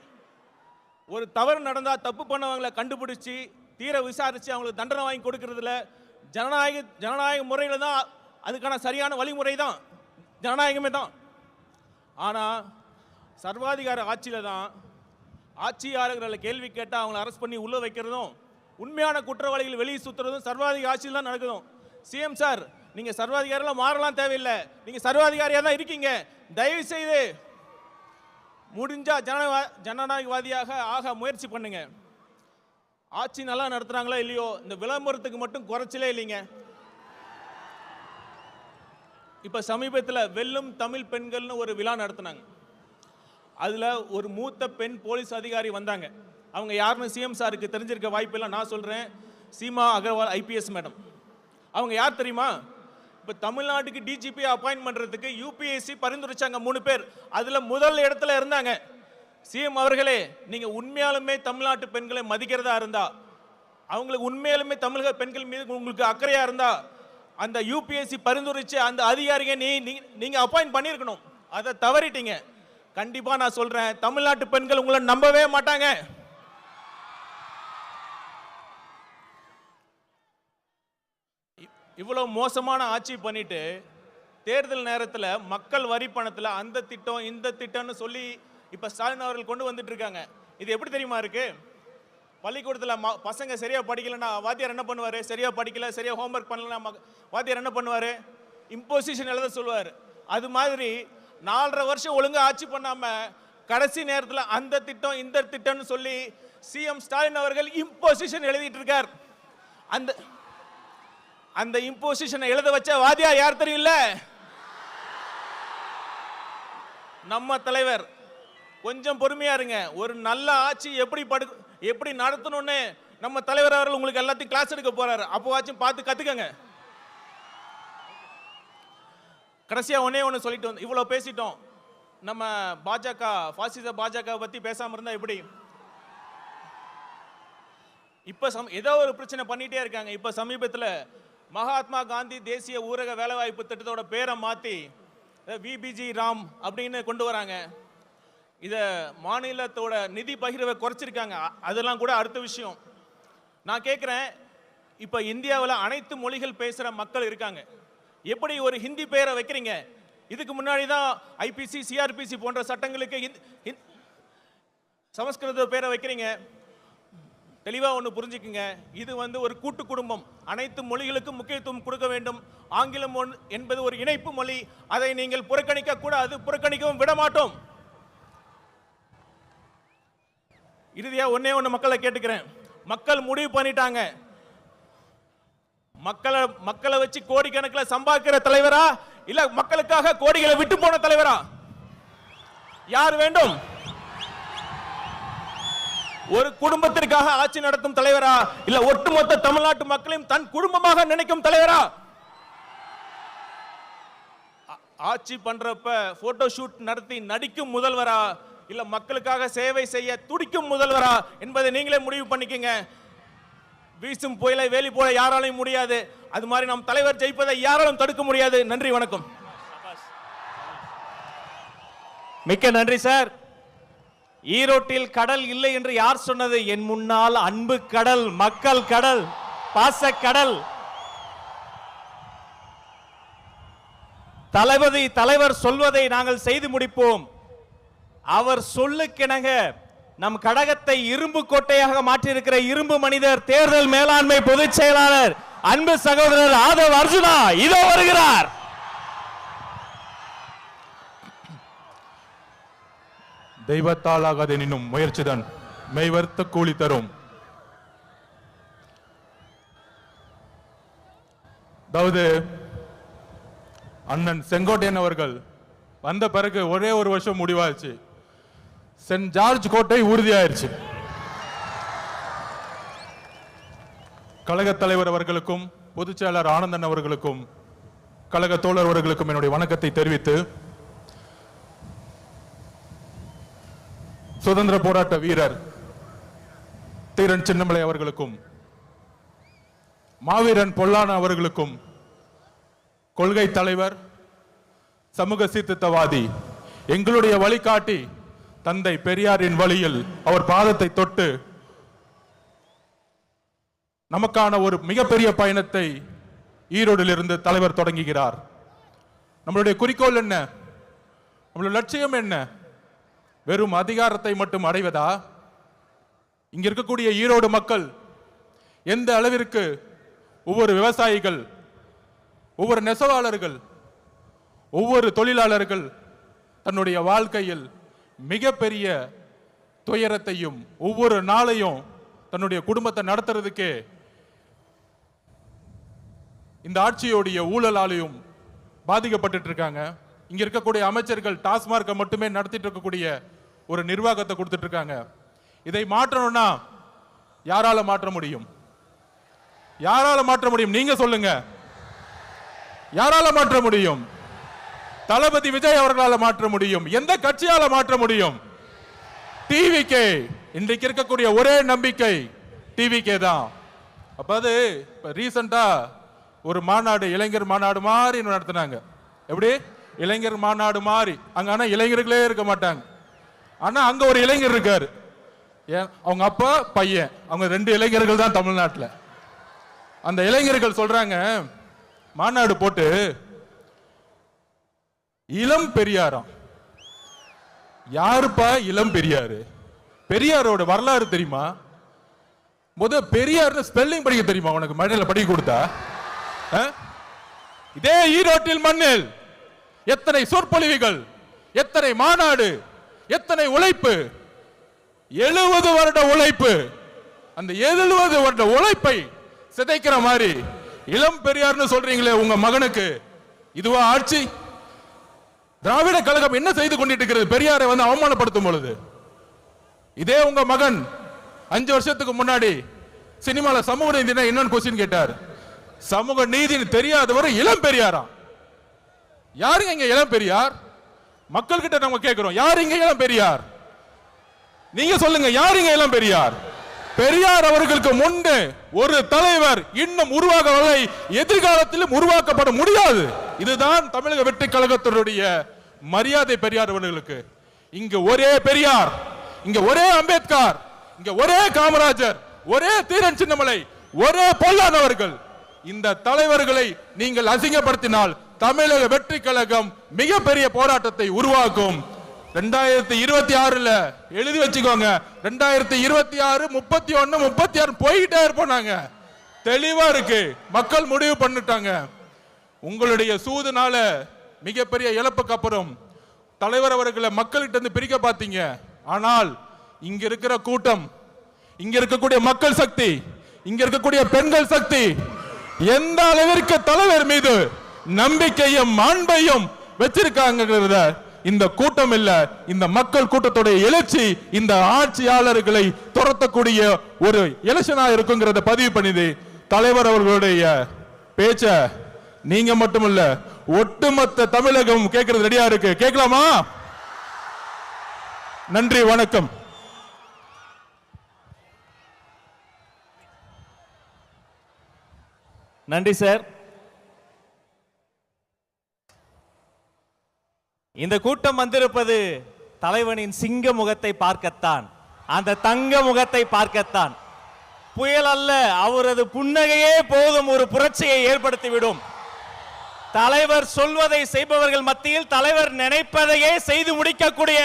ஒரு தவறு நடந்தா தப்பு பண்ணவங்களை கண்டுபிடிச்சி தீர விசாரிச்சு அவங்களுக்கு தண்டனை வாங்கி கொடுக்கறதுல ஜனநாயக முறையில தான், அதுக்கான சரியான வழிமுறை தான் ஜனநாயகமே தான். ஆனா சர்வாதிகார ஆட்சியில தான் ஆட்சியாளர்களை கேள்வி கேட்டால் அவங்களை அரெஸ்ட் பண்ணி உள்ள வைக்கிறதும், உண்மையான குற்றவாளிகள் வெளியே சுற்றுறதும் சர்வாதிகார ஆட்சியில் தான் நடக்குதும். சிஎம் சார், நீங்க சர்வாதிகாரிலாம் மாறலாம் தேவையில்லை, நீங்க சர்வாதிகாரியாக தான் இருக்கீங்க. தயவு செய்து முடிஞ்சா ஜனநாயகவாதியாக ஆக முயற்சி பண்ணுங்க. ஆட்சி நல்லா நடத்துறாங்களா இல்லையோ, இந்த விளம்பரத்துக்கு மட்டும் குறைச்சலே இல்லைங்க. இப்ப சமீபத்தில் வெல்லும் தமிழ் பெண்கள்னு ஒரு விழா நடத்தினாங்க. அதுல ஒரு மூத்த பெண் போலீஸ் அதிகாரி வந்தாங்க. அவங்க யாருன்னு சிஎம் சாருக்கு தெரிஞ்சிருக்க வாய்ப்பு இல்லை, நான் சொல்றேன். Seema Agarwal IPS madam. அவங்க யார் தெரியுமா? இப்போ தமிழ்நாட்டுக்கு டிஜிபி அப்பாயின்ட் பண்றதுக்கு யூபிஎஸ்சி பரிந்துரைச்சாங்க 3 பேர். அதுல முதல் இடத்துல இருந்தாங்க. சிஎம் அவர்களே, நீங்க உண்மையாலுமே தமிழ்நாட்டு பெண்களை மதிக்கிறதா இருந்தா, அவங்களுக்கு உண்மையாலுமே தமிழக பெண்கள் மீது உங்களுக்கு அக்கறையா இருந்தா, அந்த யூபிஎஸ்சி பரிந்துரைச்சு அந்த அதிகாரியை நீங்க அப்பாயின்ட் பண்ணியிருக்கணும். அதை தவறிட்டீங்க. கண்டிப்பா நான் சொல்றேன், தமிழ்நாட்டு பெண்கள் உங்களை நம்பவே மாட்டாங்க. இவ்வளவு மோசமான ஆட்சி பண்ணிட்டு தேர்தல் நேரத்தில் மக்கள் வரி பணத்தில் அந்த திட்டம் இந்த திட்டம்னு சொல்லி இப்ப ஸ்டாலின் அவர்கள் கொண்டு வந்துட்டு இருக்காங்க. இது எப்படி தெரியுமா இருக்கு? பள்ளிக்கூடத்தில் பசங்க சரியா படிக்கலன்னா வாத்தியார் என்ன பண்ணுவாரு? சரியா படிக்கல, சரியா ஹோம்ஒர்க் பண்ணலன்னா வாத்தியார் என்ன பண்ணுவாரு? இம்போசிஷன் எழுத சொல்லுவார். அது மாதிரி 4.5 வருஷம் ஒழுங்கா ஆட்சி பண்ணாம கடைசி நேரத்தில் அந்த திட்டம் இந்த திட்டம்னு சொல்லி சிஎம் ஸ்டாலின் அவர்கள் இம்போசிஷன் எழுதிட்டு இருக்கார். அந்த இம்போசிஷனை எழுத வச்ச வாதியார் யார் தெரியும்ல? நம்ம தலைவர். கொஞ்சம் பொறுமையா இருங்க. ஒரு நல்ல ஆட்சி எப்படி நடத்தணும்னு நம்ம தலைவர் அவர்கள் உங்களுக்கு எல்லாத்தையும் கிளாஸ் எடுக்க போறாரு. அப்போவாச்சும் பார்த்து கத்துக்கங்க. கடைசியா ஒண்ணு சொல்லிட்டு வந்து இவ்வளவு பேசிட்டோம். நம்ம பாஜக, பாசிச பாஜக பத்தி பேசாம இருந்தா எப்படி? இப்ப ஏதோ ஒரு பிரச்சனை பண்ணிட்டே இருக்காங்க. இப்ப சமீபத்தில் மகாத்மா காந்தி தேசிய ஊரக வேலைவாய்ப்பு திட்டத்தோட பேரை மாத்தி விபிஜி ராம் அப்படின்னு கொண்டு வராங்க. இத மாநிலத்தோட நிதி பகிர்வை குறைச்சிருக்காங்க. அதெல்லாம் கூட அடுத்த விஷயம். நான் கேட்கிறேன், இப்ப இந்தியாவில் அனைத்து மொழிகள் பேசுற மக்கள் இருக்காங்க. எப்படி ஒரு ஹிந்தி பேரை வைக்கிறீங்க? இதுக்கு முன்னாடி தான் ஐபிசி, சிஆர்பிசி போன்ற சட்டங்களுக்கு சமஸ்கிருத பேரை வைக்கிறீங்க. தெளிவா ஒன்று புரிஞ்சுக்குங்க, இது ஒரு கூட்டு குடும்பம். அனைத்து மொழிகளுக்கும் முக்கியத்துவம் கொடுக்க வேண்டும். ஆங்கிலம் என்பது ஒரு இணைப்பு மொழி. அதை நீங்கள் புறக்கணிக்க கூடாது, புறக்கணிக்கவும் விட மாட்டோம். இறுதியா ஒண்ணே மக்களை கேட்டுக்கிறேன். மக்கள் முடிவு பண்ணிட்டாங்க. மக்களை வச்சு கோடிக்கணக்கில் சம்பாதிக்கிற தலைவரா இல்ல மக்களுக்காக கோடிகளை விட்டு போன தலைவரா யார் வேண்டும்? ஒரு குடும்பத்திற்காக ஆட்சி நடத்தும் தலைவரா இல்ல ஒட்டுமொத்த தமிழ்நாட்டு மக்களையும் தன் குடும்பமாக நினைக்கும் தலைவரா? ஆட்சி பண்றப்ப போட்டோ ஷூட் நடத்தி நடிக்கும் முதல்வரா இல்ல மக்களுக்காக சேவை செய்ய துடிக்கும் முதல்வரா என்பதை நீங்களே முடிவு பண்ணிக்கங்க. வீசும் புயலை வேலி போல யாராலையும் முடியாது. அது மாதிரி நம் தலைவர் ஜெயிப்பதை யாராலும் தடுக்க முடியாது. நன்றி, வணக்கம். மிக்க நன்றி சார். ஈரோட்டில் கடல் இல்லை என்று யார் சொன்னது? என் முன்னால் அன்பு கடல், மக்கள் கடல், பாச கடல். தலைவர் சொல்வதை நாங்கள் செய்து முடிப்போம். அவர் சொல்லுக்கிணங்க நம் கடகத்தை இரும்பு கோட்டையாக மாற்றியிருக்கிற இரும்பு மனிதர், தேர்தல் மேலாண்மை பொதுச் செயலாளர், அன்பு சகோதரர் ஆதவ் அர்ஜுனா இதோ வருகிறார். தெய்வத்தால் ஆகாதெனினும் முயற்சிதான் மெய்வர்த்த கூலி தரும். அதாவது அண்ணன் செங்கோட்டையன் அவர்கள் வந்த பிறகு ஒரே ஒரு வருஷம் முடிவாச்சு. சென்ட் ஜார்ஜ் கோட்டை உறுதியாயிருச்சு. கழக தலைவர் அவர்களுக்கும் பொதுச் செயலாளர் ஆனந்தன் அவர்களுக்கும் கழக தோழர் அவர்களுக்கும் என்னுடைய வணக்கத்தை தெரிவித்து, சுதந்திர போராட்ட வீரர் தீரன் சின்னமலை அவர்களுக்கும் மாவீரன் பொல்லான அவர்களுக்கும் கொள்கை தலைவர், சமூக சீர்திருத்தவாதி, எங்களுடைய வழிகாட்டி தந்தை பெரியாரின் வழியில் அவர் பாதத்தை தொட்டு நமக்கான ஒரு மிகப்பெரிய பயணத்தை ஈரோடில் இருந்து தலைவர் தொடங்குகிறார். நம்மளுடைய குறிக்கோள் என்ன? நம்மளுடைய லட்சியம் என்ன? வெறும் அதிகாரத்தை மட்டும் அடைவதா? இங்க இருக்கக்கூடிய ஈரோடு மக்கள் எந்த அளவிற்கு ஒவ்வொரு விவசாயிகள், ஒவ்வொரு நெசவாளர்கள், ஒவ்வொரு தொழிலாளர்கள் தன்னுடைய வாழ்க்கையில் மிகப்பெரிய துயரத்தையும் ஒவ்வொரு நாளையும் தன்னுடைய குடும்பத்தை நடத்துறதுக்கே இந்த ஆட்சியோடைய ஊழலாலையும் பாதிக்கப்பட்டு இருக்காங்க. இங்க இருக்கக்கூடிய அமைச்சர்கள் டாஸ்மார்க்கை மட்டுமே நடத்திட்டு இருக்கக்கூடிய ஒரு நிர்வாகத்தை கொடுத்துட்டு இருக்காங்க. இதை மாற்றணும்னா யாரால மாற்ற முடியும்? யாரால மாற்ற முடியும்? நீங்க சொல்லுங்க. யாரால மாற்ற முடியும்? தளபதி விஜய் அவர்களால் மாற்ற முடியும். எந்த கட்சியால மாற்ற முடியும்? டிவிகே. இன்றைக்கு இருக்கக்கூடிய ஒரே நம்பிக்கை டிவிகே தான். அப்போது ரீசெண்டா ஒரு மாநாடு, இளைஞர் மாநாடு மாதிரி நடத்தினாங்க. எப்படி? இளைஞர் மாநாடு மாதிரி. அங்க ஆனா இளைஞர்களே இருக்க மாட்டாங்க. ஆனா அங்க ஒரு இளைஞர் இருக்காரு. அவங்க அப்பா பையன், அவங்க 2 இளைஞர்கள் தான் தமிழ்நாட்டில். அந்த இளைஞர்கள் சொல்றாங்க, மாநாடு போட்டு இளம் பெரியாராம். யாருப்பா இளம் பெரியாரு? பெரியாரோட வரலாறு தெரியுமா? பெரியார் ஸ்பெல்லிங் படிக்க தெரியுமா உனக்கு? மழையில படிக்க கொடுத்தா? இதே ஈரோட்டில் மண்ணில் எத்தனை சொற்பொழிவுகள், எத்தனை மாநாடு, எத்தனை உழைப்பு, 70 வருட உழைப்பு. அந்த 70 வருட உழைப்பை சிதைக்கிற மாதிரி இளம் பெரியார்னு சொல்றீங்களே உங்க மகனுக்கு, இதுவா ஆட்சி? திராவிட கழகம் என்ன செய்து கொண்டிட்டு இருக்கிறது? பெரியாரை வந்து அவமானப்படுத்தும் பொழுது இதே உங்க மகன் 5 வருஷத்துக்கு முன்னாடி சினிமால சமூக நீதி என்னன்னு கொஸ்டின் கேட்டார். சமூக நீதி தெரியாதவர் இளம் பெரியாரா? யாருங்க இங்க இளம் பெரியார்? மக்கள் கிட்ட நம்ம கேட்கிறோம், யார் இங்க இளம் பெரியார்? நீங்க சொல்லுங்க, யார் இங்க இளம் பெரியார்? பெரியார் அவர்களுக்கு முன்பு ஒரு தலைவர் இன்னும் உருவாகவில்லை, எதிர்காலத்திலும் உருவாக்கப்பட முடியாது. இதுதான் தமிழக வெற்றி கழகத்தினுடைய மரியாதை பெரியார் அவர்களுக்கு. இங்க ஒரே பெரியார், இங்க ஒரே அம்பேத்கர், இங்க ஒரே காமராஜர், ஒரே தீரன் சின்னமலை, ஒரே பொல்லாதவர்கள். இந்த தலைவர்களை நீங்கள் அசிங்கப்படுத்தினால் தமிழக வெற்றி கழகம் மிகப்பெரிய போராட்டத்தை உருவாக்கும். 2026 எழுதி வச்சுக்கோங்க. 2026, 31, 36 போயிட்டே இருப்போம். தெளிவா இருக்கு. மக்கள் முடிவு பண்ணிட்டாங்க. உங்களுடைய சூதுனால மிகப்பெரிய இழப்புக்கு அப்புறம் தலைவர் அவர்களை மக்கள்கிட்ட இருந்து பிரிக்க பார்த்தீங்க. ஆனால் இங்க இருக்கிற கூட்டம் இங்க இருக்கக்கூடிய மக்கள் சக்தி, இங்க இருக்கக்கூடிய பெண்கள் சக்தி எந்த அளவிற்கு தலைவர் மீது நம்பிக்கையும் அன்பையும் வச்சிருக்காங்கிறத இந்த கூட்டம் இல்ல, இந்த மக்கள் கூட்டத்துடைய எழுச்சி இந்த ஆட்சியாளர்களை துரத்தக்கூடிய ஒரு எலெக்ஷனா இருக்குங்கிறத பதிவு பண்ணிது. தலைவர் அவர்களுடைய பேச்ச நீங்க மட்டுமல்ல ஒட்டுமொத்த தமிழகம் கேட்கறது ரெடியா இருக்கு. கேட்கலாமா? நன்றி, வணக்கம். நன்றி சார். இந்த கூட்டம் வந்திருப்பது தலைவனின் சிங்க முகத்தை பார்க்கத்தான், அந்த தங்க முகத்தை பார்க்கத்தான். புயல் அல்ல, அவரது புன்னகையே போதும் ஒரு புரட்சியை ஏற்படுத்திவிடும். தலைவர் சொல்வதை செய்பவர்கள் மத்தியில் தலைவர் நினைப்பதையே செய்து முடிக்கக்கூடிய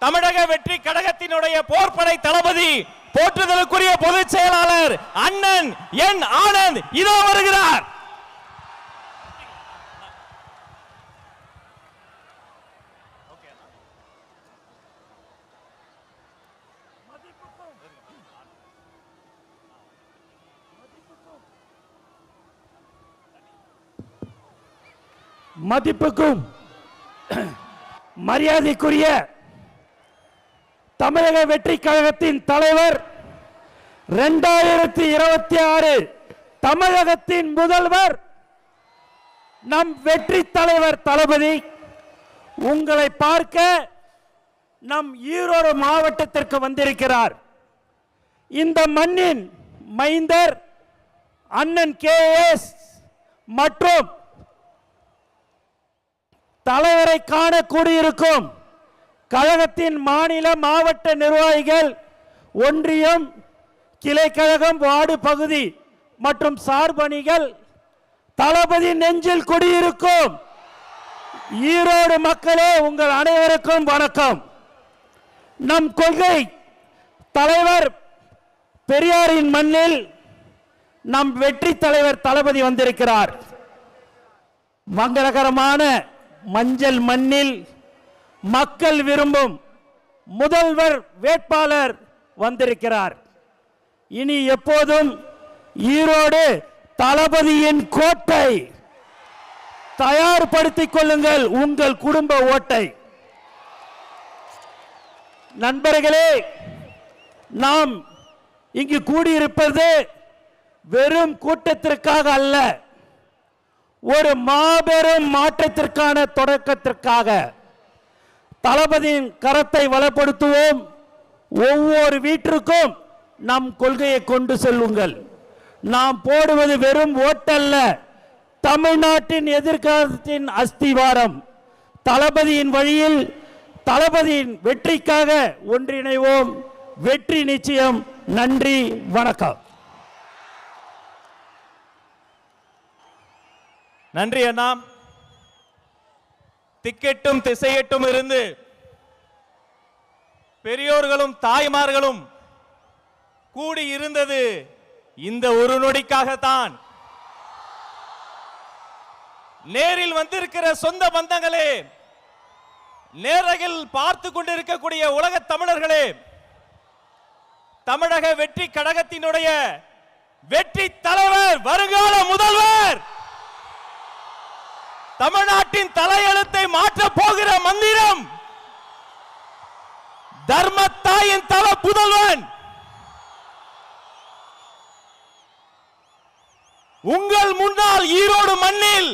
தமிழக வெற்றி கழகத்தினுடைய போர்ப்படை தளபதி, போற்றுதலுக்குரிய பொதுச் செயலாளர் அண்ணன் என் ஆனந்த் இதோ வருகிறார். மதிப்புக்கும் மரியாதைக்குரிய தமிழக வெற்றி கழகத்தின் தலைவர், 2026 தமிழகத்தின் முதல்வர் நம் வெற்றி தலைவர் தளபதி உங்களை பார்க்க நம் ஈரோடு மாவட்டத்திற்கு வந்திருக்கிறார். இந்த மண்ணின் மைந்தர் அண்ணன் KS மற்றும் தலைவரை காண கூடியிருக்கும் கழகத்தின் மாநில மாவட்ட நிர்வாகிகள், ஒன்றியம், கிளை கழகம், வார்டு பகுதி மற்றும் சார்பணிகள், தளபதி நெஞ்சில் குடியிருக்கும் ஈரோடு மக்களே உங்கள் அனைவருக்கும் வணக்கம். நம் கொள்கை தலைவர் பெரியாரின் மண்ணில் நம் வெற்றி தலைவர் தளபதி வந்திருக்கிறார். மங்களகரமான மஞ்சள் மண்ணில் மக்கள் விரும்பும் முதல்வர் வேட்பாளர் வந்திருக்கிறார். இனி எப்போதும் ஈரோடு தளபதியின் கோட்டை. தயார்படுத்திக் கொள்ளுங்கள் உங்கள் குடும்ப ஓட்டை. நண்பர்களே, நாம் இங்கு கூடியிருப்பது வெறும் கூட்டத்திற்காக அல்ல, ஒரு மாபெரும் மாற்றத்திற்கான தொடக்கத்திற்காக. தளபதியின் கரத்தை வளப்படுத்துவோம். ஒவ்வொரு வீட்டிற்கும் நம் கொள்கையை கொண்டு செல்லுங்கள். நாம் போடுவது வெறும் ஓட்டல்ல, தமிழ்நாட்டின் எதிர்காலத்தின் அஸ்திவாரம். தளபதியின் வழியில் தளபதியின் வெற்றிக்காக ஒன்றிணைவோம். வெற்றி நிச்சயம். நன்றி, வணக்கம். நன்றி அண்ணா. திக்கெட்டும் திசையெட்டும் இருந்து பெரியோர்களும் தாய்மார்களும் கூடி இருந்தது இந்த ஒரு நொடிக்காகத்தான். நேரில் வந்திருக்கிற சொந்த பந்தங்களே, நேரகில் பார்த்து கொண்டிருக்கக்கூடிய உலக தமிழர்களே, தமிழக வெற்றி கழகத்தினுடைய வெற்றி தலைவர், வருங்கால முதல்வர், தமிழ்நாட்டின் தலையெழுத்தை மாற்ற போகிற மந்திரம், தர்மத்தாயின் தல புதல்வன், உங்கள் முன்னால் ஈரோடு மண்ணில்,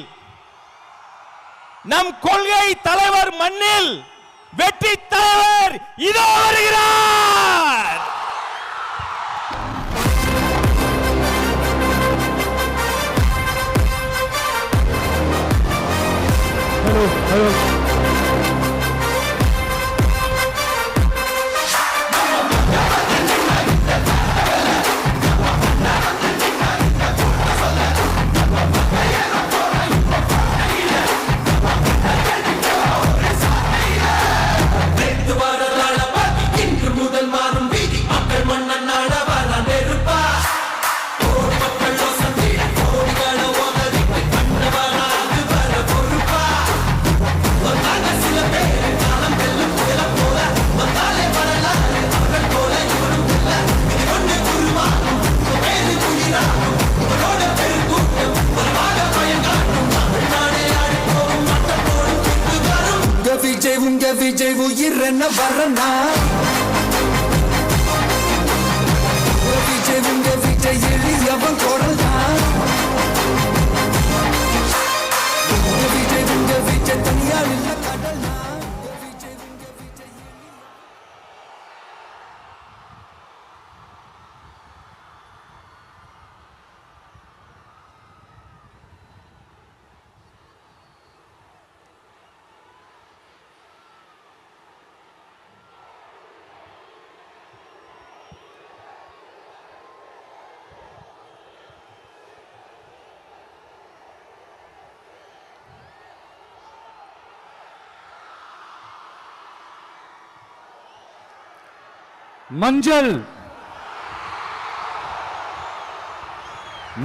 நம் கொள்கை தலைவர் மண்ணில் வெற்றி தலைவர் இதோ வருகிறார். விஜய் உங்க விஜய் உயிர் என்ன வரனா விஜய் உங்க விஜய் எளியவன் குரல்தான் விஜய் உங்க விஜய் தனியால் இல்ல கடல் மஞ்சள்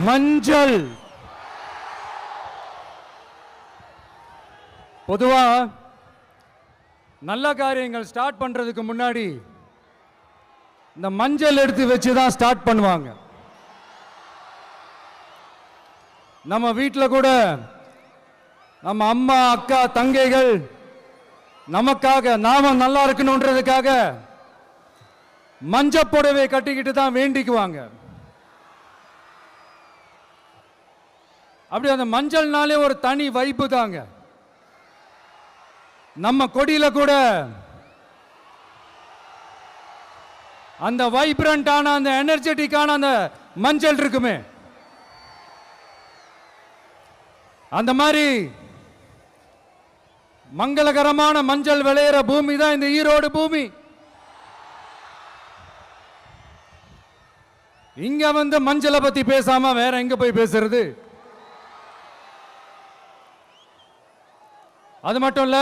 மஞ்சள் பொதுவா நல்ல காரியங்கள் ஸ்டார்ட் பண்றதுக்கு முன்னாடி இந்த மஞ்சள் எடுத்து வச்சு தான் ஸ்டார்ட் பண்ணுவாங்க. நம்ம வீட்டில் கூட நம்ம அம்மா அக்கா தங்கைகள் நமக்காக நாம நல்லா இருக்கணுன்றதுக்காக மஞ்சள் புடவை கட்டிக்கிட்டு தான் வேண்டிக்குவாங்க. அப்படி அந்த மஞ்சள்னாலே ஒரு தனி வைப்பு தாங்க. நம்ம கொடியில கூட அந்த வைப்ரண்டான அந்த எனர்ஜெட்டிக்கான அந்த மஞ்சள் இருக்குமே, அந்த மாதிரி மங்களகரமான மஞ்சள் விளையிற பூமி தான் இந்த ஈரோடு பூமி. இங்க வந்து மஞ்சளை பத்தி பேசாம வேற எங்க போய் பேசுறது? அது மட்டும் இல்ல,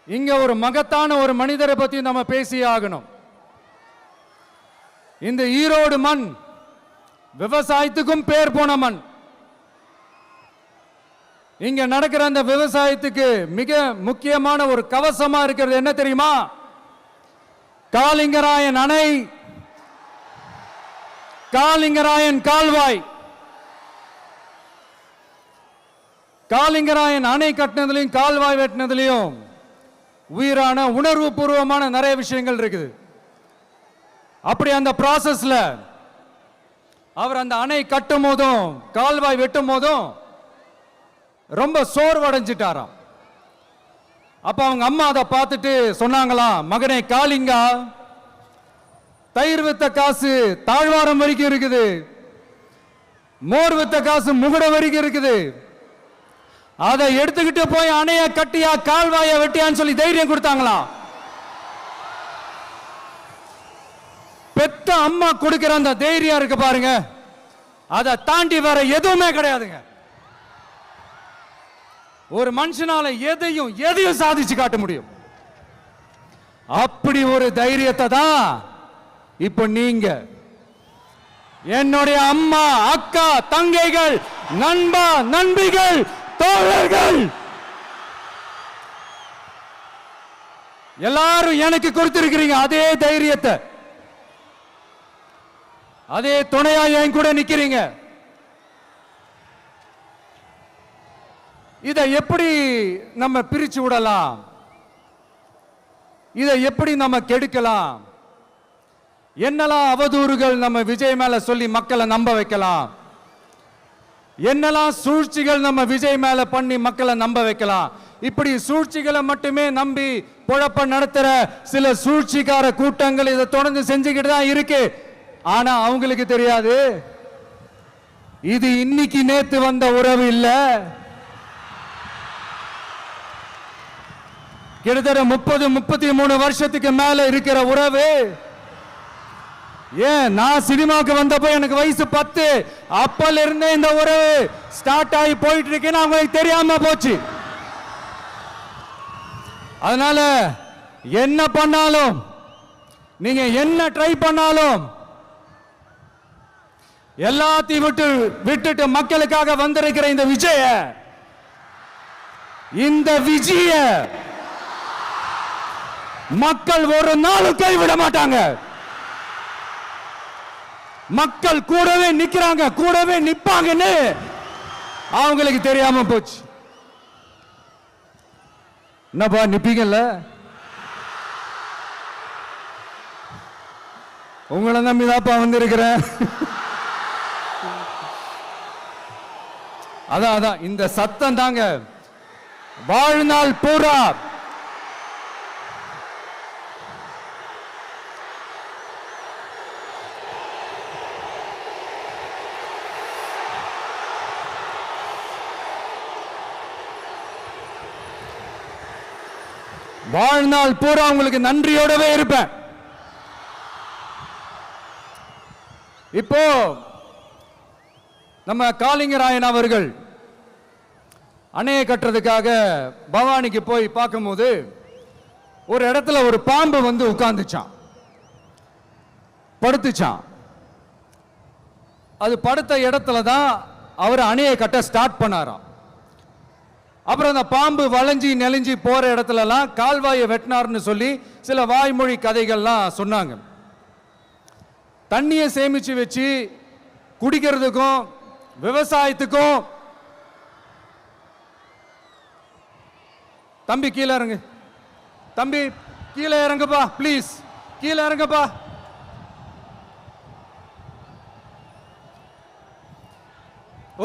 இங்க ஒரு மகத்தான ஒரு மனிதரை பத்தி நம்ம பேசியே ஆகணும். இந்த ஈரோடு மண் விவசாயத்துக்கும் பேர் போன மண். இங்க நடக்கிற அந்த விவசாயத்துக்கு மிக முக்கியமான ஒரு கவசமா இருக்கிறது என்ன தெரியுமா? காலிங்கராயன் அணை, காலிங்கராயன் கால்வாய். காலிங்கராயன் அணை கட்டினதுலையும் கால்வாய் வெட்டினதுலையும் உயிரான உணர்வு பூர்வமான நிறைய விஷயங்கள் இருக்குது. அப்படி அந்த ப்ராசஸ்ல அவர் அந்த அணை கட்டும் போதும் கால்வாய் வெட்டும் போதும் ரொம்ப சோர்வடைஞ்சிட்டாராம். அப்ப அவங்க அம்மா அதை பார்த்துட்டு சொன்னாங்களாம், மகனே காளிங்கா, தயிர் வித்த காசு தாழ்வாரம் வரைக்கும் இருக்குது, மோர் வித்த காசு முகுட வரைக்கும் இருக்குது, அதை எடுத்துக்கிட்டு போய் அணைய கட்டியா கால்வாய வெட்டியான்னு சொல்லி தைரியம் கொடுத்தாங்களாம். பெத்த அம்மா கொடுக்கிற அந்த தைரியம் இருக்கு பாருங்க, அதை தாண்டி வேற எதுவுமே கிடையாதுங்க. ஒரு மனுஷனால எதையும் சாதிச்சு காட்ட முடியும். அப்படி ஒரு தைரியத்தை தான் இப்ப நீங்க என்னுடைய அம்மா அக்கா தங்கைகள் நண்பா நண்பிகள் தோழர்கள் எல்லாரும் எனக்கு கொடுத்திருக்கிறீங்க. அதே தைரியத்தை, அதே துணையா என் கூட நிக்கிறீங்க. இதை எப்படி நம்ம பிரிச்சு விடலாம்? இதை எப்படி நம்ம கெடுக்கலாம்? என்னெல்லாம் அவதூறுகள் நம்ம விஜய் மேல சொல்லி மக்களை நம்ப வைக்கலாம்? என்னெல்லாம் சூழ்ச்சிகள் நம்ம விஜய் மேல பண்ணி மக்களை நம்ப வைக்கலாம்? இப்படி சூழ்ச்சிகளை மட்டுமே நம்பி பொழப்ப நடத்துற சில சூழ்ச்சிக்கார கூட்டங்கள் இதை தொடர்ந்து செஞ்சுக்கிட்டு தான் இருக்கு. ஆனா அவங்களுக்கு தெரியாது, இது இன்னைக்கு நேத்து வந்த உறவு இல்ல. கிட்டத்தட்ட 30-33 வருஷத்துக்கு மேல இருக்கிற உறவு. ஏன் நான் சினிமாவுக்கு வந்தப்போ எனக்கு வயசு 10, அப்பல இருந்தே இந்த உறவு ஸ்டார்ட் ஆகி போயிட்டு இருக்குன்னு அவங்களுக்கு தெரியாம போச்சு. அதனால என்ன பண்ணாலும், நீங்க என்ன ட்ரை பண்ணாலும், எல்லாத்தையும் விட்டுட்டு மக்களுக்காக வந்திருக்கிற இந்த விஜய மக்கள் ஒரு நாளும் கைவிட மாட்டாங்க. மக்கள் கூடவே நிக்கிறாங்க, கூடவே நிப்பாங்கன்னு அவங்களுக்கு தெரியாம போச்சு. என்னப்பா நிப்பீங்கல்ல? உங்களை நம்பிதாப்பா வந்திருக்கிறேன். அதான் இந்த சத்தம் தாங்க வாழ்நாள் பூரா வாழ்நாள் பூரா உங்களுக்கு நன்றியோடவே இருப்பேன். இப்போ நம்ம காளிங்கராயன் அவர்கள் அணையை கட்டுறதுக்காக பவானிக்கு போய் பார்க்கும்போது ஒரு இடத்துல ஒரு பாம்பு வந்து உட்கார்ந்துச்சான், படுத்துச்சான். அது படுத்த இடத்துல தான் அவர் அணையை கட்ட ஸ்டார்ட் பண்ணாராம். அப்புறம் அந்த பாம்பு வளைஞ்சி நெளிஞ்சி போற இடத்துலலாம் கால்வாயை வெட்டினார்னு சொல்லி சில வாய்மொழி கதைகள்லாம் சொன்னாங்க. தண்ணியை சேமிச்சு வச்சு குடிக்கிறதுக்கும் விவசாயத்துக்கும். தம்பி கீழே இறங்கு, தம்பி கீழே இறங்குப்பா, ப்ளீஸ் கீழே இறங்குப்பா.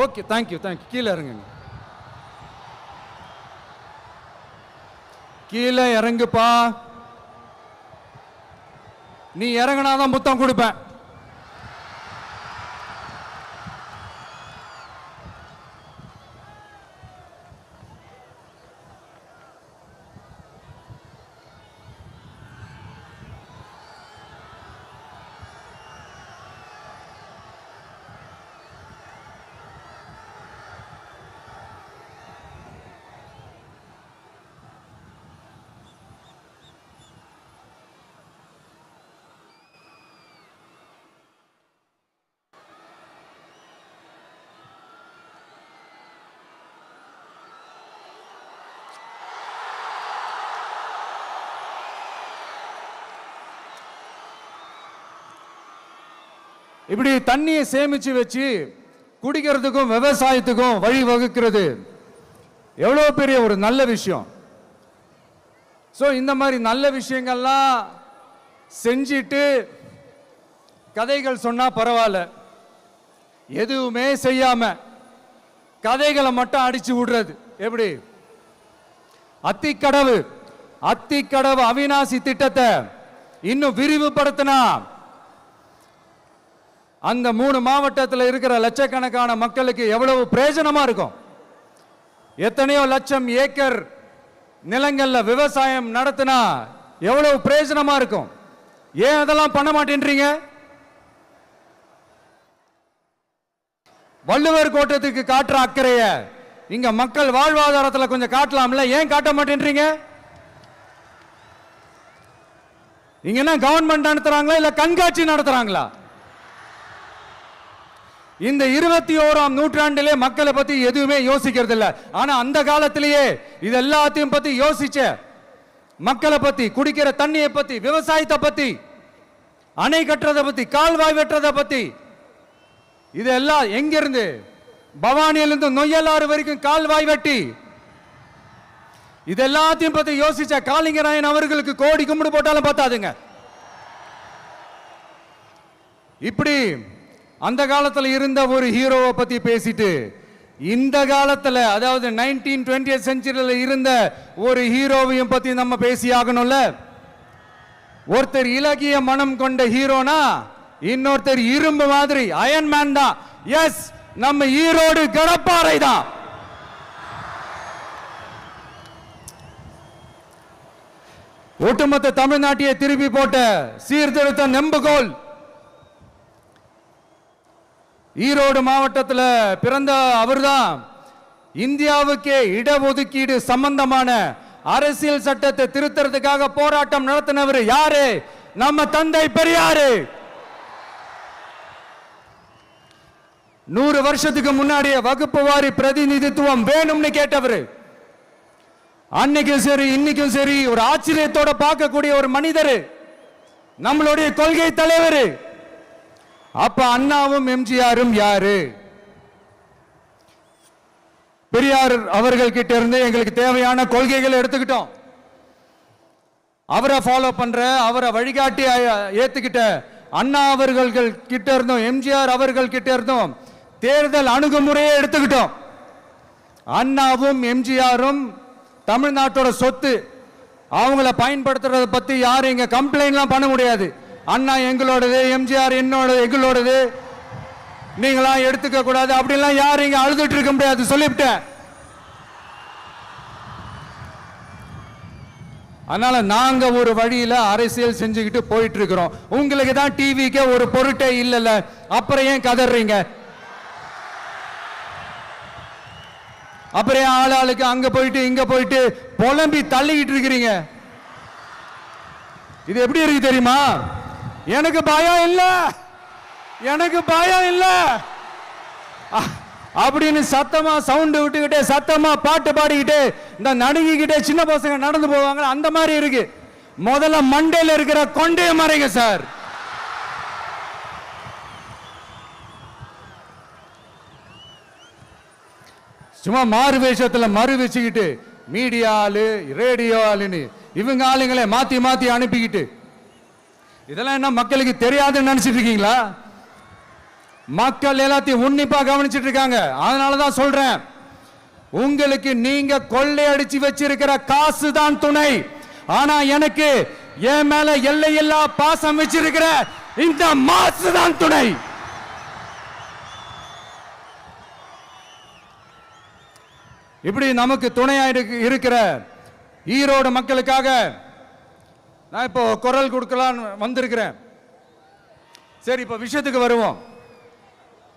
Okay, thank you thank you. கீழே இறங்குங்க, கீழே இறங்குப்பா. நீ இறங்கினாதான் முத்தம் கொடுப்பேன். இப்படி தண்ணியை சேமிச்சு வச்சு குடிக்கிறதுக்கும் விவசாயத்துக்கும் வழி வகுக்கிறது எவ்வளவு பெரிய ஒரு நல்ல விஷயம். ஸோ இந்த மாதிரி நல்ல விஷயங்கள்லாம் செஞ்சிட்டு கதைகள் சொன்னா பரவாயில்ல, எதுவுமே செய்யாம கதைகளை மட்டும் அடிச்சு விடுறது எப்படி? அத்திக்கடவு அவிநாசி திட்டத்தை இன்னும் விரிவுபடுத்தினா அந்த 3 மாவட்டத்தில் இருக்கிற லட்சக்கணக்கான மக்களுக்கு எவ்வளவு பிரயோஜனமா இருக்கும். எத்தனையோ லட்சம் ஏக்கர் நிலங்கள்ல விவசாயம் நடத்தினா எவ்வளவு பிரயோஜனமா இருக்கும். ஏன் அதெல்லாம் பண்ண மாட்டேன்றீங்க? வள்ளுவர் கோட்டத்துக்கு காட்டுற அக்கறைய இங்க மக்கள் வாழ்வாதாரத்தில் கொஞ்சம் காட்டலாம்ல, ஏன் காட்ட மாட்டேன்றீங்க? இங்க என்ன கவர்மெண்ட் நடத்துறாங்களா இல்ல கண்காட்சி நடத்துறாங்களா? இந்த 21ஆம் நூற்றாண்டிலே மக்களை பத்தி எதுவுமே யோசிக்கிறது இல்ல. ஆனா அந்த காலத்திலேயே இது எல்லாத்தையும் பத்தி யோசிச்ச மக்களை பத்தி, குடிக்கிற தண்ணியை பத்தி, விவசாயத்தை பத்தி, அணை கட்டுறதை பத்தி, கால்வாய் வெட்டுறதை பத்தி, இதெல்லாம் எங்கிருந்து? பவானியிலிருந்து நொய்யலாறு வரைக்கும் கால்வாய் வெட்டி இது எல்லாத்தையும் பத்தி யோசிச்ச காளிங்கராயன் அவர்களுக்கு கோடி கும்பிடு போட்டாலும் பார்த்தாதுங்க. இப்படி அந்த காலத்தில் இருந்த ஒரு ஹீரோவை பத்தி பேசிட்டு இந்த காலத்தில், அதாவது 1920th செஞ்சுரியில் இருந்த ஒரு ஹீரோவையும் பத்தி நம்ம பேசி ஆகணும்ல. ஒருத்தர் இலகிய மனம் கொண்ட ஹீரோனா இன்னொருத்தர் இரும்பு மாதிரி அயன் மேன் தான். எஸ், நம்ம ஈரோடு கடப்பாறை தான். ஒட்டுமொத்த தமிழ்நாட்டையே திருப்பி போட்ட சீர்திருத்த நெம்புகோல் ஈரோடு மாவட்டத்தில் பிறந்த அவர்தான். இந்தியாவுக்கே இடஒதுக்கீடு சம்பந்தமான அரசியல் சட்டத்தை திருத்தறதுக்காக போராட்டம் நடத்தினவர் யாரு? நம்ம தந்தை பெரியாரு. 100 வருஷத்துக்கு முன்னாடியே வகுப்பு வாரி பிரதிநிதித்துவம் வேணும்னு கேட்டவர். அன்னைக்கும் சரி இன்னைக்கும் சரி ஒரு ஆச்சரியத்தோட பார்க்கக்கூடிய ஒரு மனிதர், நம்மளுடைய கொள்கை தலைவர். அப்ப அண்ணாவும் எம்ஜிஆரும் யாரு? பெரியார் அவர்கள் கிட்ட இருந்து எங்களுக்கு தேவையான கொள்கைகளை எடுத்துக்கிட்டோம். அவரை ஃபாலோ பண்ற, அவரை வழிகாட்டி ஏத்துக்கிட்ட அண்ணா அவர்கள் கிட்ட இருந்தோம், எம்ஜிஆர் அவர்கள் கிட்ட இருந்தோம் தேர்தல் அணுகுமுறையை எடுத்துக்கிட்டோம். அண்ணாவும் எம்ஜிஆரும் தமிழ்நாட்டோட சொத்து. அவங்கள பயன்படுத்துறதை பத்தி யாரும் இங்க கம்ப்ளைண்ட்லாம் பண்ண முடியாது. அண்ணா எங்களோடது, எம்ஜிஆர் என்னோடது, எங்களோடது, நீங்களாம் எடுத்துக்க கூடாது அப்படிலாம் யாரும் இங்க அழுதுட்டு இருக்க முடியாது, சொல்லிவிட்டேன். அதனால நாங்க ஒரு வழியில அரசியல் செஞ்சுக்கிட்டு போயிட்டு இருக்கிறோம். உங்களுக்கு தான் டிவிக்கு ஒரு பொருட்டே இல்லைல்ல, அப்புறம் ஏன் கதறீங்க? அப்புறம் ஆளாளுக்கு அங்க போயிட்டு இங்க போயிட்டு புலம்பி தள்ளிக்கிட்டு இருக்கிறீங்க. இது எப்படி இருக்கு தெரியுமா? எனக்கு பயம் இல்ல, எனக்கு பயம் இல்ல அப்படின்னு சத்தமா சவுண்ட் விட்டுக்கிட்டே சத்தமா பாட்டு பாடிக்கிட்டு இந்த நடுங்கிக்கிட்டே சின்ன பசங்க நடந்து போவாங்க, அந்த மாதிரி இருக்கு. முதல்ல மண்டையில இருக்கிற கொண்டே மறைங்க சார். சும்மா மாறு வேஷத்துல மறு வச்சுக்கிட்டு மீடியா ஆளு, ரேடியோ ஆளுன்னு இவங்க ஆளுங்களே மாத்தி மாத்தி அனுப்பிக்கிட்டு இதெல்லாம் என்ன மக்களுக்கு தெரியாதுன்னு நினைச்சிட்டு இருக்கீங்களா? மக்கள் எல்லாத்தையும் உன்னிப்பா கவனிச்சிட்டு இருக்காங்க. அதனாலதான் சொல்றேன், உங்களுக்கு நீங்க கொள்ளையடிச்சு வச்சிருக்கிற காசு தான் துணை. ஆனா எனக்கு என் மேல எல்லையில்லா பாசம் வச்சிருக்கிற இந்த மாசு தான் துணை. இப்படி நமக்கு துணையா இருக்கிற ஈரோடு மக்களுக்காக நான் இப்போ குரல் கொடுக்கலாம் வந்திருக்கிறேன். சரி, இப்ப விஷயத்துக்கு வருவோம்.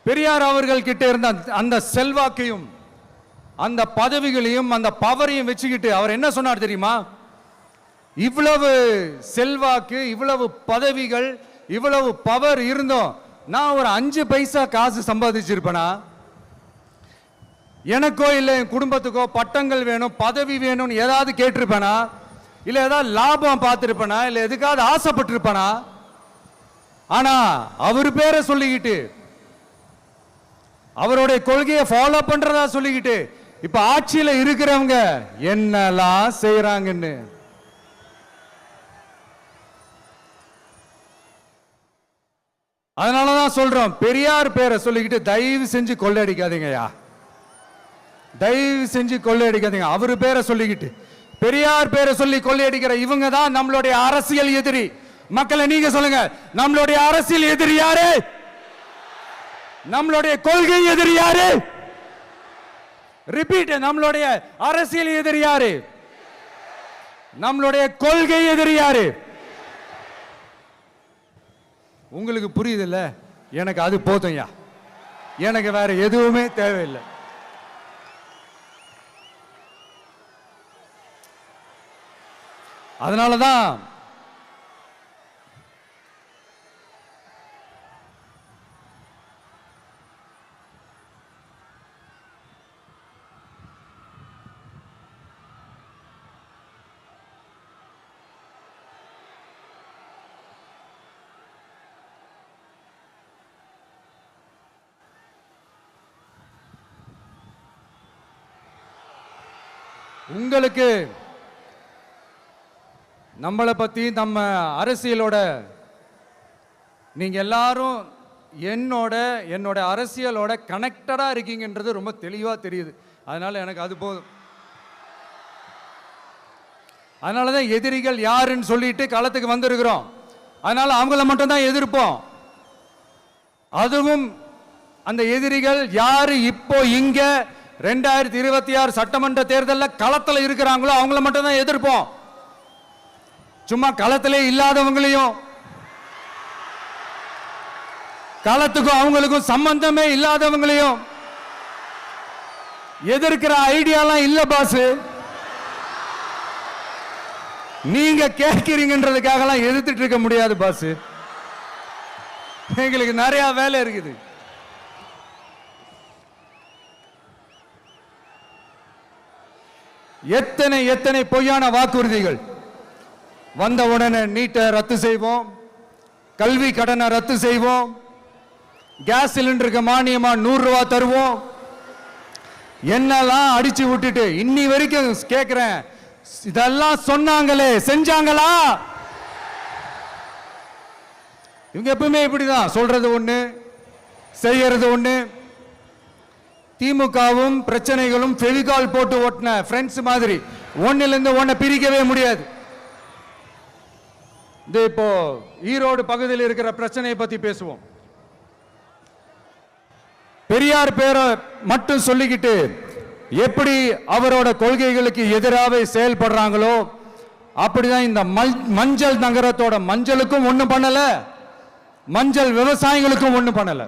பெரியார் அவர்கள் கிட்ட இருந்த அந்த செல்வாக்கையும் அந்த பதவிகளையும் அந்த பவரையும் வச்சுக்கிட்டு அவர் என்ன சொன்னார் தெரியுமா? இவ்வளவு செல்வாக்கு, இவ்வளவு பதவிகள், இவ்வளவு பவர் இருந்தோம் நான் ஒரு 5 பைசா காசு சம்பாதிச்சிருப்பேனா? எனக்கோ இல்லை என் குடும்பத்துக்கோ பட்டங்கள் வேணும், பதவி வேணும்னு ஏதாவது கேட்டிருப்பேனா? இல்லை ஏதாவது லாபம் பார்த்துருப்பேனா? இல்லை எதுக்காவது ஆசைப்பட்டிருப்பேனா? ஆனா அவர் பேரை சொல்லிக்கிட்டு அவருடைய கொள்கையை ஃபாலோ பண்றதா சொல்லிக்கிட்டு இப்ப ஆட்சியில இருக்கிறவங்க என்னெல்லாம் செய்யறாங்கன்னு அதனாலதான் சொல்றோம், பெரியார் பேரை சொல்லிக்கிட்டு தயவு செஞ்சு கொள்ளையடிக்காதீங்கயா, தயவு செஞ்சு கொள்ளையடிக்காதீங்க. அவரு பேரை சொல்லிக்கிட்டு பெரியார் பேரை சொல்லி கொள்ளையடிக்கிற இவங்க தான் நம்மளுடைய அரசியல் எதிரி. மக்களை நீங்க சொல்லுங்க, நம்மளுடைய அரசியல் எதிரி யாரு? நம்மளுடைய கொள்கை எதிரி யாரு? ரிப்பீட், நம்மளுடைய அரசியல் எதிரி யாரு? நம்மளுடைய கொள்கை எதிரி யாரு? உங்களுக்கு புரியுது இல்ல? எனக்கு அது போதும்யா, எனக்கு வேற எதுவுமே தேவையில்லை. அதனாலதான் உங்களுக்கு நம்மளை பத்தி நம்ம அரசியலோட நீங்க எல்லாரும் என்னோட அரசியலோட கனெக்டடா இருக்கீங்கன்றது ரொம்ப தெளிவா தெரியுது. அதனால எனக்கு அது போதும். அதனாலதான் எதிரிகள் யாருன்னு சொல்லிட்டு களத்துக்கு வந்திருக்கிறோம். அதனால அவங்கள மட்டும் தான் எதிர்ப்போம். அதுவும் அந்த எதிரிகள் யாரு இப்போ இங்க 2026 சட்டமன்ற தேர்தலில் களத்தில் இருக்கிறாங்களோ அவங்கள மட்டும் தான் எதிர்ப்போம். சும்மா களத்திலே இல்லாதவங்களையும், களத்துக்கும் அவங்களுக்கும் சம்பந்தமே இல்லாதவங்களையும் எதிர்க்கிற ஐடியாலாம் இல்ல பாஸ். நீங்க கேட்கிறீங்கன்றதுக்காகலாம் எதிர்த்துட்டு இருக்க முடியாது பாஸ். எங்களுக்கு நிறைய வேலை இருக்குது. எத்தனை பொய்யான வாக்குறுதிகள். வந்த உடனே நீட்டை ரத்து செய்வோம், கல்வி கடனை ரத்து செய்வோம், கேஸ் சிலிண்டருக்கு மானியமா 100 ரூபாய் தருவோம், என்னெல்லாம் அடிச்சு விட்டுட்டு இன்னி வரைக்கும் கேட்கிறேன். இதெல்லாம் சொன்னாங்களே, செஞ்சாங்களா? இவங்க எப்பவுமே இப்படிதான், சொல்றது ஒண்ணு செய்யறது ஒண்ணு. திமுகவும் பிரச்சனைகளும் ஃபெவிகால் போட்டு ஓட்டின ஃப்ரெண்ட்ஸ் மாதிரி ஒன்னுல இருந்து ஒன்ன பிரிக்கவே முடியாது. இது இப்போ ஈரோடு பகுதியில் இருக்கிற பிரச்சனையை பத்தி பேசுவோம். பெரியார் பேரை மட்டும் சொல்லிக்கிட்டு எப்படி அவரோட கொள்கைகளுக்கு எதிராக செயல்படுறாங்களோ அப்படிதான் இந்த மஞ்சள் நகரத்தோட மஞ்சளுக்கும் ஒண்ணும் பண்ணல, மஞ்சள் விவசாயிகளுக்கும் ஒண்ணும் பண்ணல.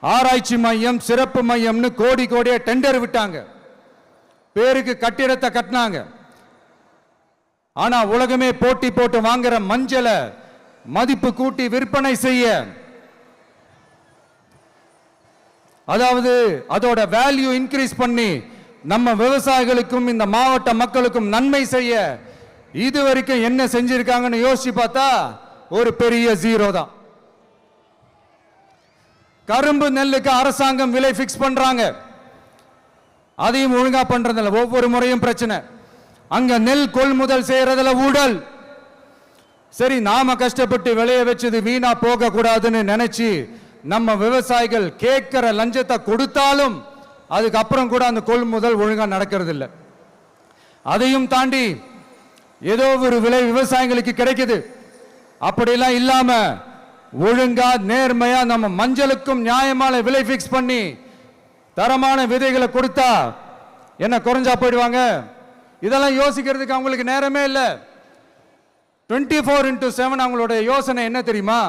ஆராய்ச்சி மையம், சிறப்பு மையம்னு கோடி கோடியா டெண்டர் விட்டாங்க, பேருக்கு கட்டிடத்தை கட்டினாங்க. ஆனா உலகமே போட்டி போட்டு வாங்குற மஞ்சளை மதிப்பு கூட்டி விற்பனை செய்ய, அதாவது அதோட வேல்யூ இன்க்ரீஸ் பண்ணி நம்ம விவசாயிகளுக்கும் இந்த மாவட்ட மக்களுக்கும் நன்மை செய்ய இதுவரைக்கும் என்ன செஞ்சிருக்காங்கன்னு யோசிச்சு பார்த்தா ஒரு பெரிய ஜீரோ தான். கரும்பு நெல்லுக்கு அரசாங்கம் விலை பிக்ஸ் பண்றாங்க, அதையும் ஒழுங்கா பண்றதில்ல, ஒவ்வொரு முறையும் பிரச்சனை. அங்க நெல் கொள்முதல் செய்யறதுல ஊழல். சரி, நாம கஷ்டப்பட்டு விளைய வச்சது வீணா போக கூடாதுன்னு நினைச்சு நம்ம விவசாயிகள் கேட்கிற லஞ்சத்தை கொடுத்தாலும் அதுக்கப்புறம் கூட அந்த கொள்முதல் ஒழுங்கா நடக்கிறது இல்லை. அதையும் தாண்டி ஏதோ ஒரு விலை விவசாயிகளுக்கு கிடைக்குது. அப்படிலாம் இல்லாம ஒழுங்கா நேர்மையா நம்ம மஞ்சளுக்கும் நியாயமான விலை பிக்ஸ் பண்ணி தரமான விதைகளை கொடுத்தா என்ன குறைஞ்சா போயிடுவாங்க? இதெல்லாம் யோசிக்கிறதுக்கு அவங்களுக்கு நேரமே இல்லை. 24x7 அவங்களோட யோசனை என்ன தெரியுமா?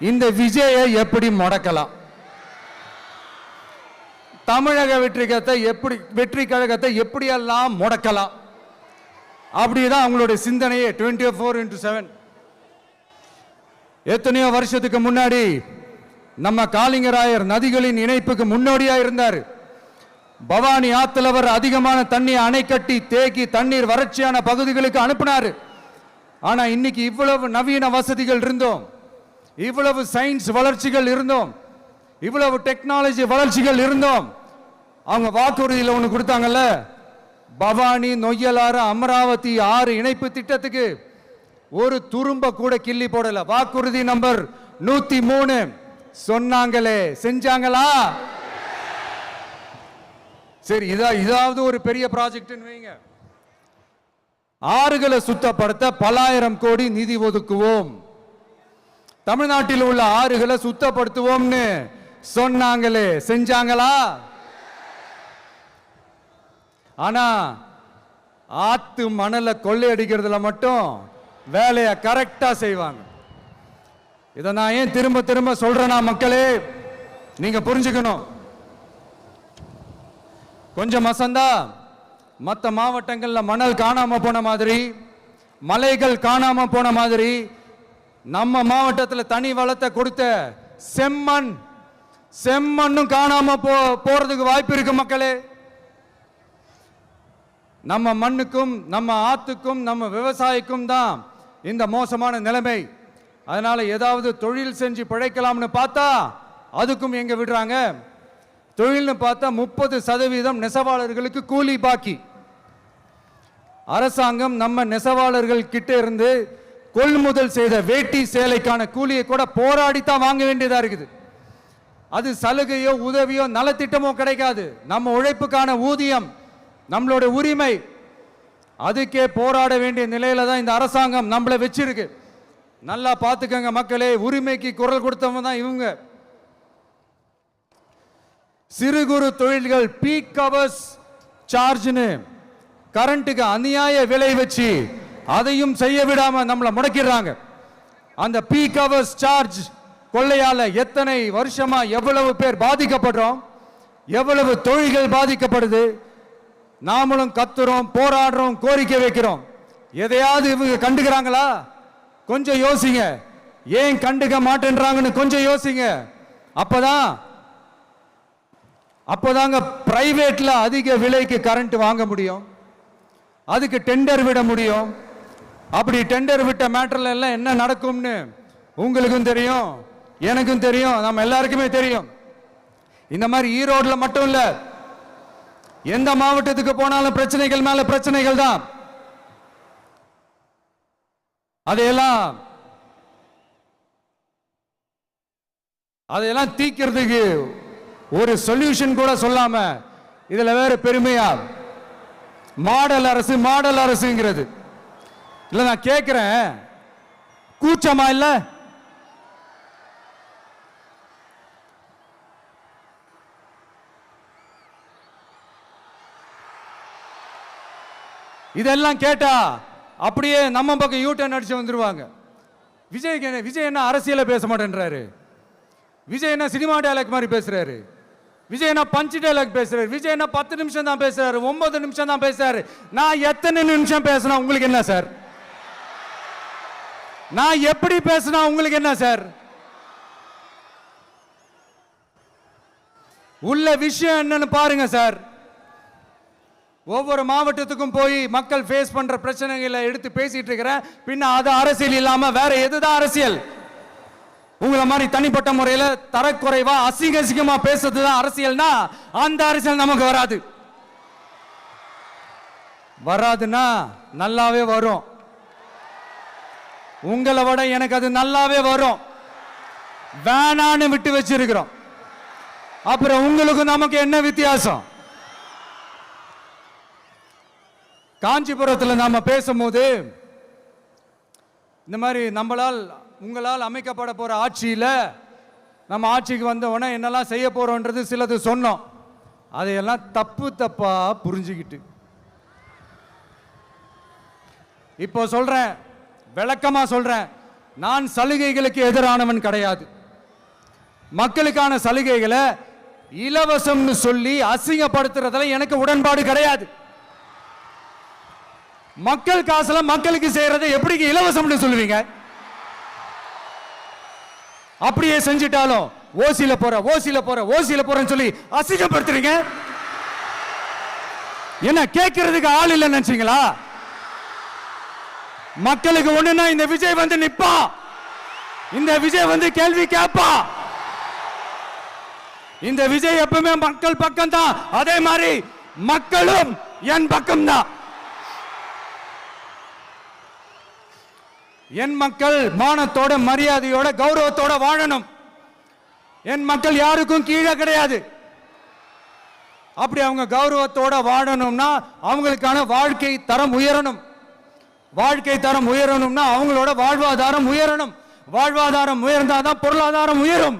இந்த விஜயை எப்படி முடக்கலாம், தமிழக வெற்றி கழகத்தை எப்படியெல்லாம் முடக்கலாம், அப்படிதான் அவங்களுடைய சிந்தனையே 24x7. எத்தனையோ வருஷத்துக்கு முன்னாடி நம்ம காளிங்கராயர் நதிகளின் இணைப்புக்கு முன்னோடியா இருந்தார். பவானி ஆத்துல வர அதிகமான தண்ணீர் அணை கட்டி தேக்கி தண்ணீர் வறட்சியான பகுதிகளுக்கு அனுப்பினாரு. ஆனா இன்னைக்கு இவ்வளவு நவீன வசதிகள் இருந்தோம், இவ்வளவு சயின்ஸ் வளர்ச்சிகள் இருந்தோம், இவ்வளவு டெக்னாலஜி வளர்ச்சிகள் இருந்தோம், அவங்க வாக்குறுதியில் ஒன்று கொடுத்தாங்கல்ல, பவானி நொய்யலாறு அமராவதி 6 இணைப்பு திட்டத்துக்கு ஒரு துரும்ப கூட கிள்ளி போடல. வாக்குறுதி நம்பர் 103 சொன்னாங்களே, செஞ்சாங்களா? சரி, இதாவது ஒரு பெரிய ப்ராஜெக்ட் வைங்க. ஆறுகளை சுத்தப்படுத்த பல்லாயிரம் கோடி நிதி ஒதுக்குவோம், தமிழ்நாட்டில் உள்ள ஆறுகளை சுத்தப்படுத்துவோம்னு சொன்னாங்களே, செஞ்சாங்களா? ஆனா ஆத்து மணலை கொள்ளையடிக்கிறதுல மட்டும் வேலையை கரெக்டா செய்வாங்க. இதை நான் ஏன் திரும்ப திரும்ப சொல்றேன்னா, மக்களே நீங்க புரிஞ்சுக்கணும். கொஞ்சம் மசந்தா மற்ற மாவட்டங்கள்ல மணல் காணாம போன மாதிரி, மலைகள் காணாம போன மாதிரி, நம்ம மாவட்டத்தில் தனி வளத்தை கொடுத்த செம்மண்ணும் காணாம போறதுக்கு வாய்ப்பு இருக்கு மக்களே. நம்ம மண்ணுக்கும் நம்ம ஆத்துக்கும் நம்ம விவசாயிக்கும் தான் இந்த மோசமான நிலைமை. அதனால ஏதாவது தொழில் செஞ்சு பிழைக்கலாம்னு பார்த்தா அதுக்கும் எங்க விடுறாங்க? தொழில்னு பார்த்தா 30% நெசவாளர்களுக்கு கூலி பாக்கி. அரசாங்கம் நம்ம நெசவாளர்கள் கிட்ட இருந்து கொள்முதல் செய்த வேட்டி சேலைக்கான கூலியை கூட போராடித்தான் வாங்க வேண்டியதா இருக்குது. அது சலுகையோ உதவியோ நலத்திட்டமோ கிடைக்காது. நம்ம உழைப்புக்கான ஊதியம், நம்மளோட உரிமை, அதுக்கே போராட வேண்டிய நிலையில தான் இந்த அரசாங்கம் நம்மளை வச்சிருக்கு. நல்லா பார்த்துக்கங்க மக்களே, உரிமைக்கு குரல் கொடுத்தவங்க தான் இவங்க. சிறு குறு தொழில்கள் பீக் ஹவர்ஸ் சார்ஜ்னு கரண்ட்டுக்கு அநியாய விலை வச்சு அதையும் செய்ய விடாம நம்மளை முடக்கிடுறாங்க. அந்த பீக் ஹவர்ஸ் சார்ஜ் கொள்ளையால எத்தனை வருஷமா எவ்வளவு பேர் பாதிக்கப்படுறோம், எவ்வளவு தொழில்கள் பாதிக்கப்படுது. நாமளும் கத்துறோம், போராடுறோம், கோரிக்கை வைக்கிறோம். எதையாவது இவங்க கண்டுக்கிறாங்களா? கொஞ்சம் யோசிங்க. ஏன் கண்டுக்க மாட்டேன்றாங்கன்னு கொஞ்சம் யோசிங்க. அப்போதாங்க பிரைவேட்ல அதிக விலைக்கு கரண்ட் வாங்க முடியும், அதுக்கு டெண்டர் விட முடியும். அப்படி டெண்டர் விட்ட மேட்டர்ல எல்லாம் என்ன நடக்கும்னு உங்களுக்கும் தெரியும், எனக்கும் தெரியும், நம்ம எல்லாருக்குமே தெரியும். இந்த மாதிரி ஈரோடுல மட்டும் இல்ல, எந்த மாவட்டத்துக்கு போனாலும் பிரச்சனைகள் மேல பிரச்சனைகள் தான். அதையெல்லாம் தீக்கிறதுக்கு ஒரு சொல்யூஷன் கூட சொல்லாம இதுல வேற பெருமையா மாடல் அரசுங்கிறது இல்ல. நான் கேட்கிறேன், கூச்சமா இல்ல? இதெல்லாம் கேட்டா அப்படியே நம்ம பக்கம் யூட்டர்ன் அடிச்சு வந்துருவாங்க. விஜய் என்ன அரசியல பேச மாட்டேன்றாரு, விஜய் என்ன சினிமா டயலாக் மாதிரி பேசுறாரு, விஜய் என்ன பஞ்ச் டயலாக் பேசுறாரு, விஜய் என்ன 10 நிமிஷம் தான் பேசுறாரு, 9 நிமிஷம் தான் பேசுறாரு. நான் எத்தனை நிமிஷம் பேசினா உங்களுக்கு என்ன சார்? நான் எப்படி பேசினா உங்களுக்கு என்ன சார்? உள்ள விஷயம் என்னன்னு பாருங்க சார். ஒவ்வொரு மாவட்டத்துக்கும் போய் மக்கள் ஃபேஸ் பண்ற பிரச்சனைகளை எடுத்து பேசிட்டு இருக்கிறேன். பின்ன அது அரசியல் இல்லாம வேற எதுதான் அரசியல்? உங்களை மாதிரி தனிப்பட்ட முறையில் தரக்குறைவா அசிங்கமா பேசுறதுதான் அரசியல்னா அந்த அரசியல் நமக்கு வராதுன்னா நல்லாவே வரும். உங்களை விட எனக்கு அது நல்லாவே வரும். வேணான்னு விட்டு வச்சிருக்கிறோம். அப்புறம் உங்களுக்கு நமக்கு என்ன வித்தியாசம்? காஞ்சிபுரத்தில் நாம பேசும்போது இந்த மாதிரி உங்களால் அமைக்கப்பட போற ஆட்சியில் நம்ம ஆட்சிக்கு வந்த உடனே என்னெல்லாம் செய்ய போறோன்றது சிலது சொன்னோம். அதையெல்லாம் தப்பா புரிஞ்சுக்கிட்டு இப்போ சொல்றேன், விளக்கமா சொல்றேன், நான் சலுகைகளுக்கு எதிரானவன் கிடையாது. மக்களுக்கான சலுகைகளை இலவசம்னு சொல்லி அசிங்கப்படுத்துறதுல எனக்கு உடன்பாடு கிடையாது. மக்கள் காசுல மக்களுக்கு செய்யறதை எப்படி இலவசம்னு சொல்லுவீங்க? அப்படியே செஞ்சிட்டாலும் ஓசில போறேன்னு சொல்லி அசிங்கப்படுத்துறீங்க. என்ன கேட்கறதுக்கு ஆள் இல்லைன்னு நினைச்சீங்களா? மக்களுக்கு ஒண்ணுன்னா இந்த விஜய் வந்து நிப்பா, இந்த விஜய் வந்து கேள்வி கேட்பா. இந்த விஜய் எப்பவுமே மக்கள் பக்கம் தான், அதே மாதிரி மக்களும் என் பக்கம் தான். என் மக்கள் மானத்தோட மரியாதையோட கௌரவத்தோட வாழணும். என் மக்கள் யாருக்கும் கீழே கிடையாது. அப்படி அவங்க கௌரவத்தோட வாழணும்னா அவங்களுக்கான வாழ்க்கை தரம் உயரணும். வாழ்க்கை தரம் உயரணும்னா அவங்களோட வாழ்வாதாரம் உயரணும். வாழ்வாதாரம் உயர்ந்தாதான் பொருளாதாரம் உயரும்.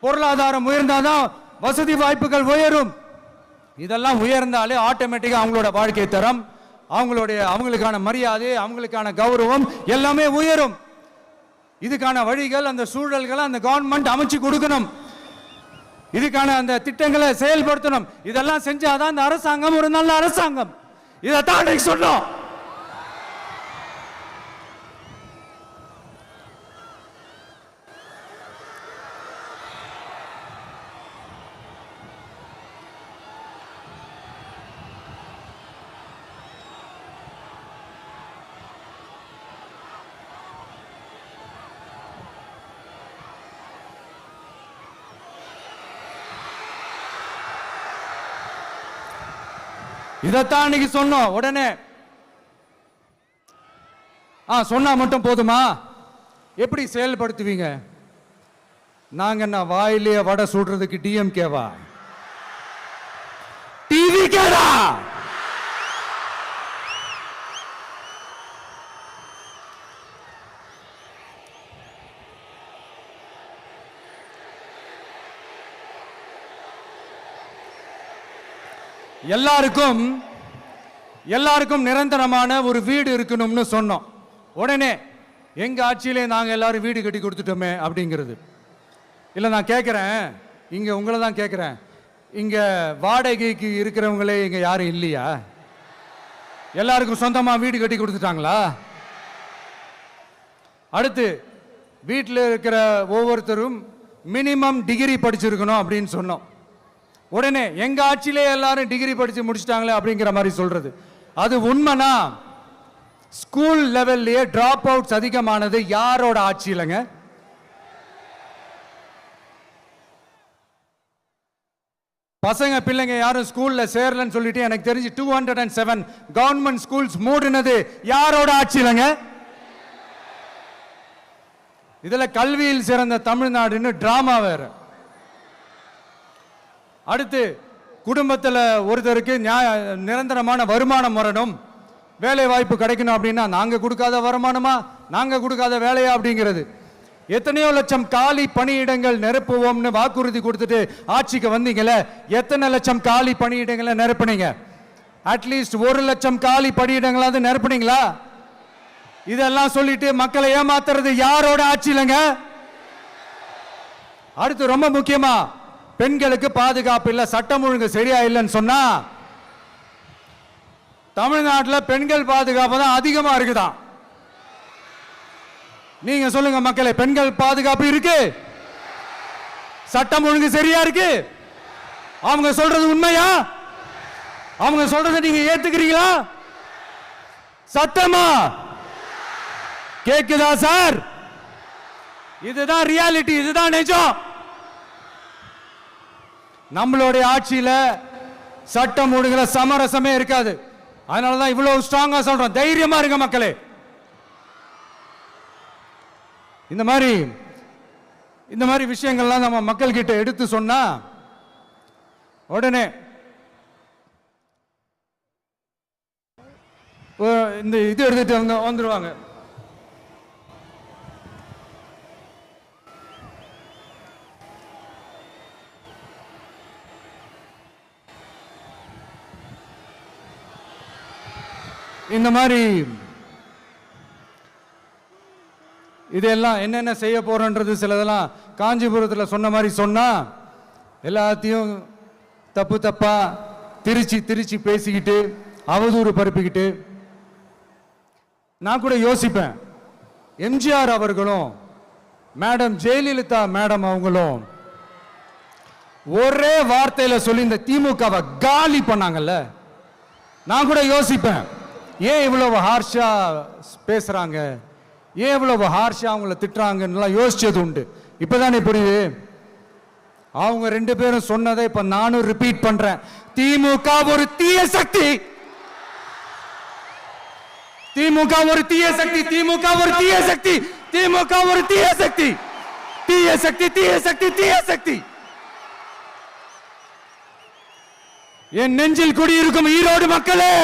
பொருளாதாரம் உயர்ந்தாதான் வசதி வாய்ப்புகள் உயரும். இதெல்லாம் உயர்ந்தாலே ஆட்டோமேட்டிக்கா அவங்களோட வாழ்க்கை தரம், அவங்களுக்கான மரியாதை, அவங்களுக்கான கௌரவம் எல்லாமே உயரும். இதுக்கான வழிகள், அந்த சூழல்களை அந்த கவர்மெண்ட் அமைச்சு கொடுக்கணும். இதுக்கான அந்த திட்டங்களை செயல்படுத்தணும். இதெல்லாம் செஞ்சாதான் இந்த அரசாங்கம் ஒரு நல்ல அரசாங்கம். இதைத்தான் சொன்னோம். இதைத்தான் இன்னைக்கு சொன்னோம். உடனே சொன்னா மட்டும் போதுமா? எப்படி செயல்படுத்துவீங்க? நாங்க என்ன வாயிலே வடை சுடுறதுக்கு டிஎம்கேவா? டிவிகேடா? எல்லாருக்கும் நிரந்தரமான ஒரு வீடு இருக்கணும்னு சொன்னோம். உடனே எங்க ஆட்சியிலே நாங்க எல்லாரும் வீடு கட்டி கொடுத்துட்டோமே அப்படிங்கிறது இல்ல. நான் கேட்கிறேன், இங்க உங்களை தான் கேட்கிறேன், இங்க வாடகைக்கு இருக்கிறவங்களே இங்க யாரும் இல்லையா? எல்லாருக்கும் சொந்தமா வீடு கட்டி கொடுத்துட்டாங்களா? அடுத்து வீட்டில் இருக்கிற ஒவ்வொருத்தரும் மினிமம் டிகிரி படிச்சிருக்கணும் அப்படின்னு சொன்னோம். உடனே எங்க ஆட்சியிலே எல்லாரும் டிகிரி படிச்சு முடிச்சிட்டாங்களே அப்படிங்கிற மாதிரி சொல்றது அது உண்மைனா? ஸ்கூல் லெவல்லையே டிராப் அவுட்ஸ் அதிகமானது யாரோட ஆட்சியிலங்க? பசங்க பிள்ளைங்க யாரும் ஸ்கூல்ல சேரலன்னு சொல்லிட்டு எனக்கு தெரிஞ்சு 207 கவர்மெண்ட் ஸ்கூல்ஸ் மூடினது யாரோட ஆட்சியிலங்க? இதுல கல்வியில் சிறந்த தமிழ்நாடுன்னு டிராமா வேற. அடுத்து குடும்பத்தில் ஒருத்தருக்கு நிரந்தரமான வருமானம் வரணும், வேலை வாய்ப்பு கிடைக்கணும் அப்படின்னா நாங்க கொடுக்காத வருமானமா, நாங்க கொடுக்காத வேலையா அப்படிங்கிறது. எத்தனையோ லட்சம் காலி பணியிடங்கள் நிரப்புவோம்னு வாக்குறுதி கொடுத்துட்டு ஆட்சிக்கு வந்தீங்களே, எத்தனை லட்சம் காலி பணியிடங்களை நிரப்புனீங்க? அட்லீஸ்ட் 1 லட்சம் காலி பணியிடங்களாவது நிரப்புனீங்களா? இதெல்லாம் சொல்லிட்டு மக்களை ஏமாத்துறது யாரோட ஆட்சியிலங்க? அடுத்து ரொம்ப முக்கியமா, பெண்களுக்கு பாதுகாப்பு இல்ல, சட்டம் ஒழுங்கு சரியா இல்லைன்னு சொன்னா தமிழ்நாட்டில் பெண்கள் பாதுகாப்பு தான் அதிகமா இருக்குதான். நீங்க சொல்லுங்க மக்களே, பெண்கள் பாதுகாப்பு இருக்கு? சட்டம் ஒழுங்கு சரியா இருக்கு? அவங்க சொல்றது உண்மையா? அவங்க சொல்றதை நீங்க ஏத்துக்கிறீங்களா? சத்தமா கேக்குதா சார்? இதுதான் ரியாலிட்டி, இதுதான் நிஜம். நம்மளுடைய ஆட்சியில சட்டம் ஒழுங்குல சமரசமே இருக்காது. அதனாலதான் இவ்வளவு ஸ்ட்ராங்கா சொல்றோம், தைரியமா இருங்க மக்களே. இந்த மாதிரி விஷயங்கள்லாம் நம்ம மக்கள் கிட்ட எடுத்து சொன்னா உடனே இந்த இது எடுத்துட்டு வந்துருவாங்க. இந்த மாதிரி இதெல்லாம் என்னென்ன செய்ய போறோன்றது சிலதெல்லாம் காஞ்சிபுரத்தில் சொன்ன மாதிரி சொன்னா எல்லாத்தையும் தப்பா திருச்சி பேசிக்கிட்டு அவதூறு பரப்பிக்கிட்டு. நான் கூட யோசிப்பேன், எம்ஜிஆர் அவர்களும் மேடம் ஜெயலலிதா மேடம் அவங்களும் ஒரே வார்த்தையில சொல்லி இந்த திமுகவை காலி பண்ணாங்கல்ல. நான் கூட யோசிப்பேன், ஏன் இவ்வளவு ஹார்ஷா பேசுறாங்க, ஏன் இவ்வளவு ஹார்ஷா அவங்கள திட்டுறாங்கன்னு யோசிச்சது உண்டு. இப்பதானே புரியுது. அவங்க 2 பேரும் சொன்னதை இப்ப நானும் ரிப்பீட் பண்றேன். திமுக ஒரு தீய சக்தி, திமுக ஒரு தீய சக்தி, திமுக ஒரு தீய சக்தி, திமுக ஒரு தீய சக்தி, தீய சக்தி, தீய சக்தி, தீய சக்தி. என் நெஞ்சில் குடியிருக்கும் ஈரோடு மக்களே,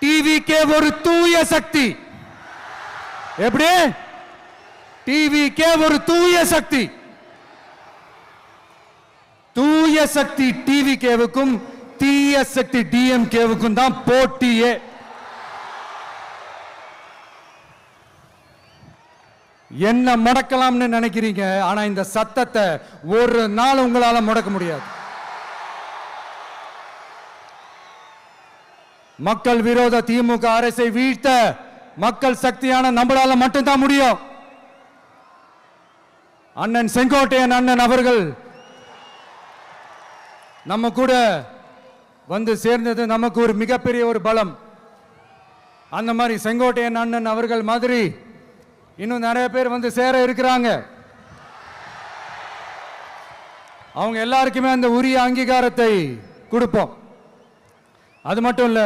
டிவிகே ஒரு தூய சக்தி. எப்படி? டிவிகே ஒரு தூய சக்தி. தூய சக்தி டிவிகேவுக்கும் தீய சக்தி டிஎம்கேவுக்கும் தான் போட்டியே. என்ன முடக்கலாம்னு நினைக்கிறீங்க, ஆனா இந்த சத்தத்தை ஒரு நாள் உங்களால முடக்க முடியாது. மக்கள் விரோத திமுக அரசை வீழ்த்த மக்கள் சக்தியான நம்மளால மட்டும்தான் முடியும். அண்ணன் செங்கோட்டையன் அண்ணன் அவர்கள் நம்ம கூட வந்து சேர்ந்தது நமக்கு ஒரு மிகப்பெரிய ஒரு பலம். அந்த மாதிரி செங்கோட்டையன் அண்ணன் அவர்கள் மாதிரி இன்னும் நிறைய பேர் வந்து சேர இருக்கிறாங்க. அவங்க எல்லாருக்குமே அந்த உரிய அங்கீகாரத்தை கொடுப்போம். அது மட்டும் இல்ல,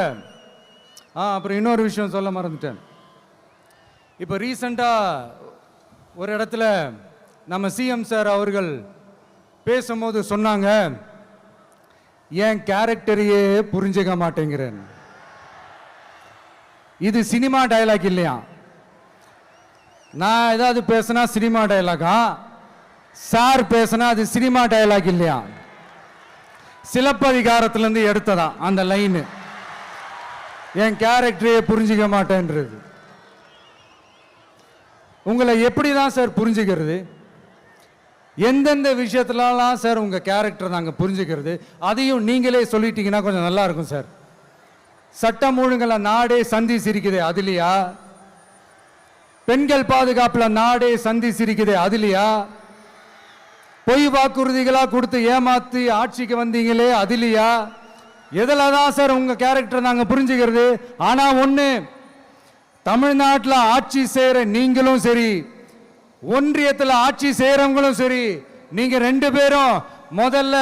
அப்புறம் இன்னொரு விஷயம் சொல்ல மறந்துட்டேன். இப்போ ரீசண்டா ஒரு இடத்துல நம்ம சிஎம் சார் அவர்கள் பேசும்போது சொன்னாங்க, என் கேரக்டரையே புரிஞ்சுக்க மாட்டேங்கிறேன். இது சினிமா டயலாக் இல்லையா? நான் ஏதாவது பேசினா சினிமா டயலாகா, சார் பேசினா அது சினிமா டயலாக் இல்லையா? சிலப்பதிகாரத்திலிருந்து எடுத்ததா அந்த லைன். என் கேரக்டரையே புரிஞ்சிக்க மாட்டேன்றது. உங்களை எப்படி தான் சார் புரிஞ்சுக்கிறது? எந்தெந்த விஷயத்துலலாம் சார் உங்க கேரக்டர் நாங்க புரிஞ்சுக்கிறது? அதையும் நீங்களே சொல்லிட்டீங்கன்னா கொஞ்சம் நல்லா இருக்கும் சார். சட்டம் ஒழுங்குல நாடே சந்தி சிரிக்குது, அதுலையா? பெண்கள் பாதுகாப்புல நாடே சந்தி சிரிக்குது, அதுலையா? பொய் வாக்குறுதிகளா கொடுத்து ஏமாத்தி ஆட்சிக்கு வந்தீங்களே, அதுலையா? எதுல தான் சார் உங்க கேரக்டர் நாங்க புரிஞ்சுக்கிறது? ஆனா ஒண்ணு, தமிழ்நாட்டில் ஆட்சி செய்யற நீங்களும் சரி, ஒன்றியத்தில் ஆட்சி செய்யறவங்களும் சரி, நீங்க 2 பேரும் முதல்ல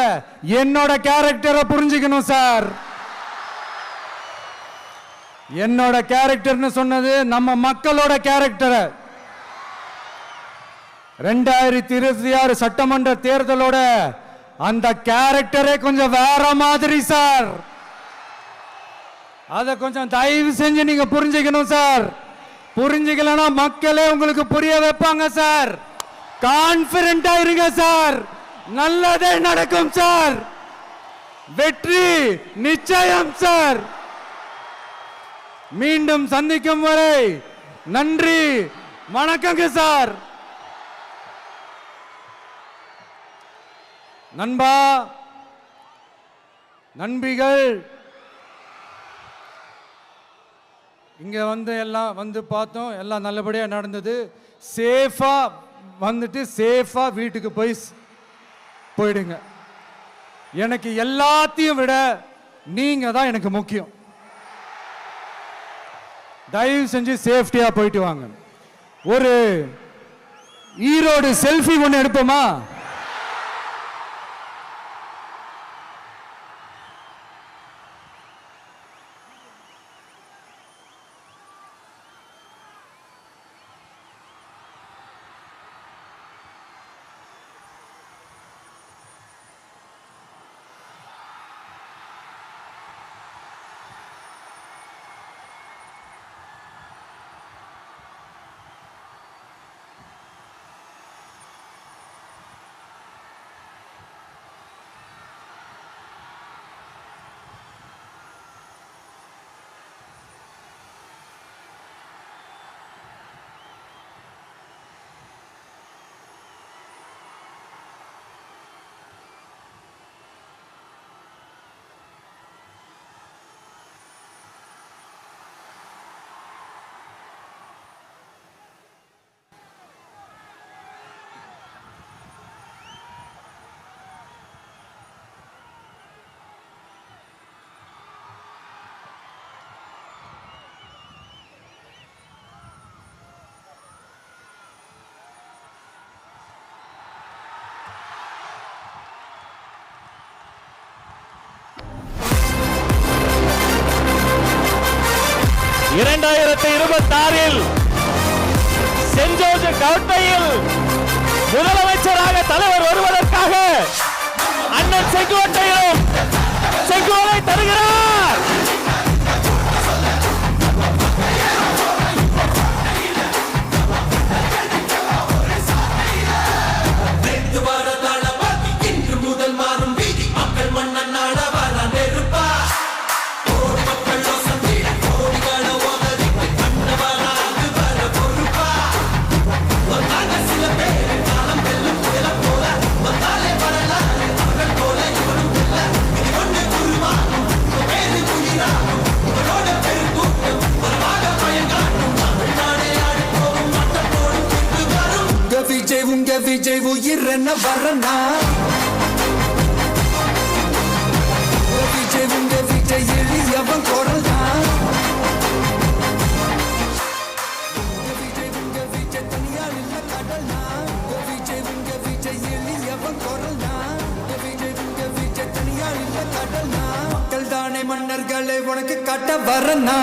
என்னோட கேரக்டரை புரிஞ்சுக்கணும் சார். என்னோட கேரக்டர்னு சொன்னது நம்ம மக்களோட கேரக்டர். 2026 சட்டமன்ற தேர்தலோட அந்த கேரக்டரே கொஞ்சம் வேற மாதிரி சார். அதை கொஞ்சம் தயவு செஞ்சு நீங்க புரிஞ்சுக்கணும் சார். புரிஞ்சுக்கலன்னா மக்களே உங்களுக்கு புரிய வைப்பாங்க சார். கான்பிடண்டா இருங்க சார், நல்லதே நடக்கும் சார். வெற்றி நிச்சயம் சார். மீண்டும் சந்திக்கும் வரை நன்றி, வணக்கங்க சார். நண்பா, நண்பிகள், இங்க எல்லாம் பார்த்தோம், எல்லாம் நல்லபடியா நடந்தது. சேஃபா வந்துட்டு சேஃபா வீட்டுக்கு போயிடுங்க. எனக்கு எல்லாத்தையும் விட நீங்க தான் எனக்கு முக்கியம். தயவு செஞ்சு சேஃப்டியா போயிட்டு வாங்க. ஒரு ஈரோடு செல்ஃபி ஒன்று எடுப்போமா? சென்ட் ஜோர்ஜ் கோட்டையில் முதலமைச்சராக தலைவர் வருவதற்காக அண்ணன் செங்கோட்டையிலும் செங்கோலை தருகிறார். விஜய் உயிரென்ன வரனா, விஜய் எளியவன் குரல் தான். விஜய் தனியால் இல்ல கடல் தான். விஜய் எளியவன் குரல் தான். விஜய் தனியால் இல்ல கடல் தான். மக்கள் தானே மன்னர்களை உனக்கு காட்ட வரனா.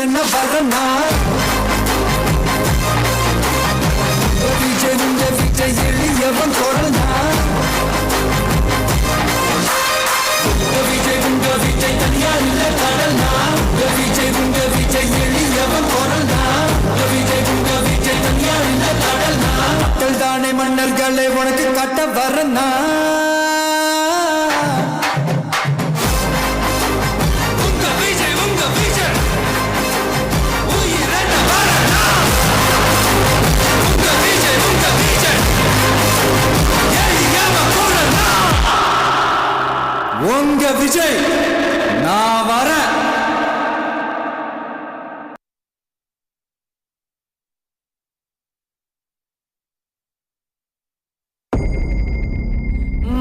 உயிரென்ன வரனா விஜய் உங்க விஜய் எளியவன் குரல்னா விஜய் உங்க விஜய் தனியா இல்ல கடல்னா விஜய் உங்க விஜய் எளியவன் குரல்னா விஜய் உங்க விஜய் தனியா இல்ல கடல்னா மக்கள் தானே மன்னர்களை உனக்கு காட்ட வரனா உங்க விஜய் உயிரென்ன வரனா உங்க விஜய் எளியவன் குரல்னா உங்க விஜய் நான் வரேன்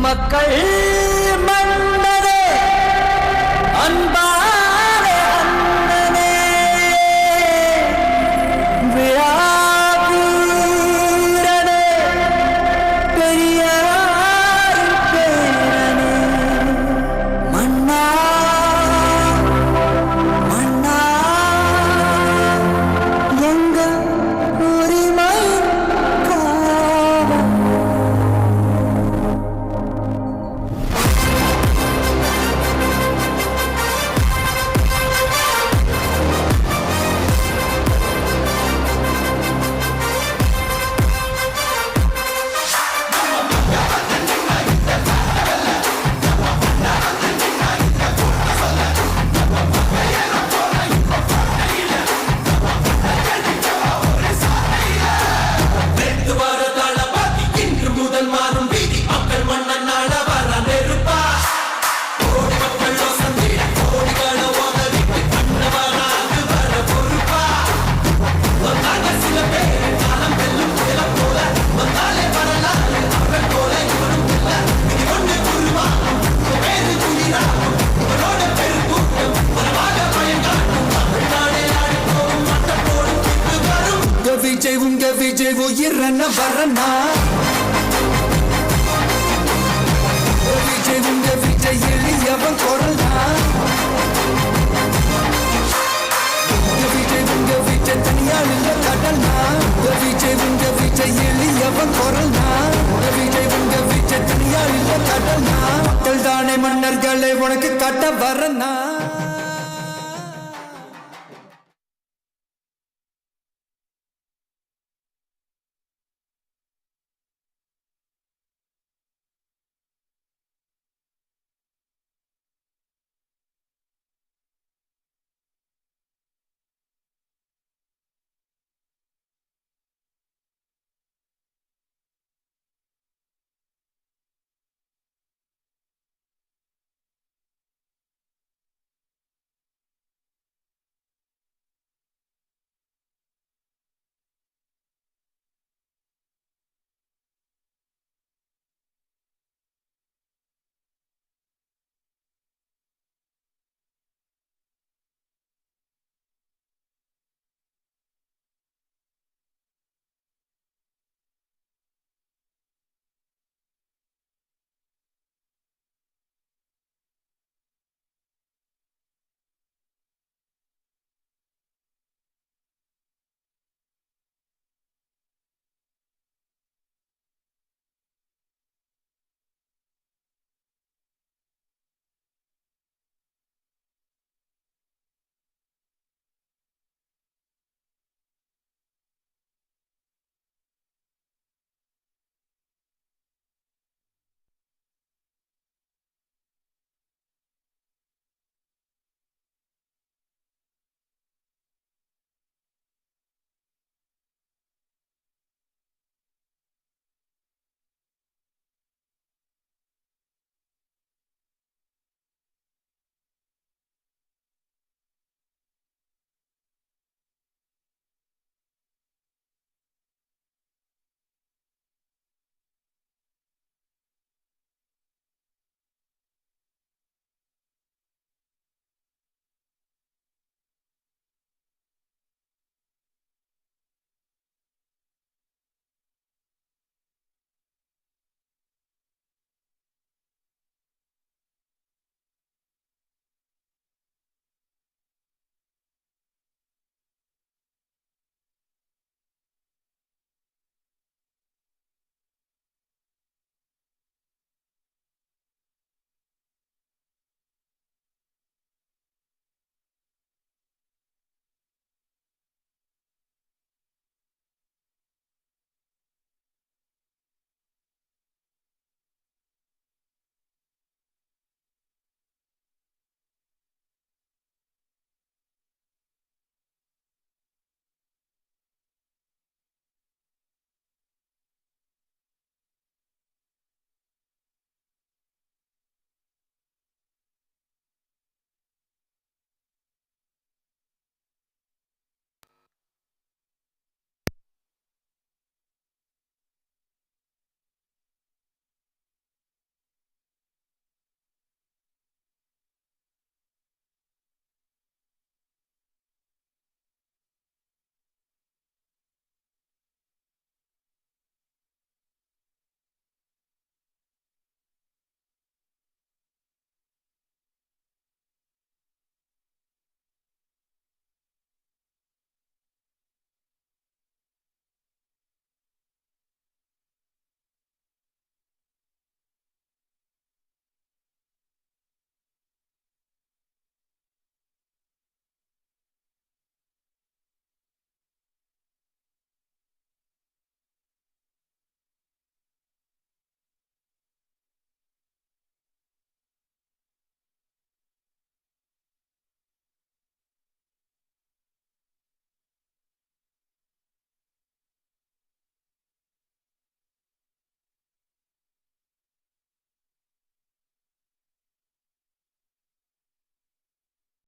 மக்கள் மன்னரே அன்பாரே அண்ணனே விழாவீரனே பெரியாரின் பேரனே மன்னா மன்னா எங்கள் உரிமை காவல் விஜய் உங்க விஜய் உயிரென்ன வரனா விஜய் உங்க விஜய் எளியவன் குரல்னா விஜய் உங்க விஜய் தனியா இல்ல கடல்னா விஜய் உங்க விஜய் எளியவன் குரல்னா விஜய் உங்க விஜய் தனியா இல்ல கடல்னா மக்கள் தானே மன்னர்களை உனக்கு காட்ட வரனா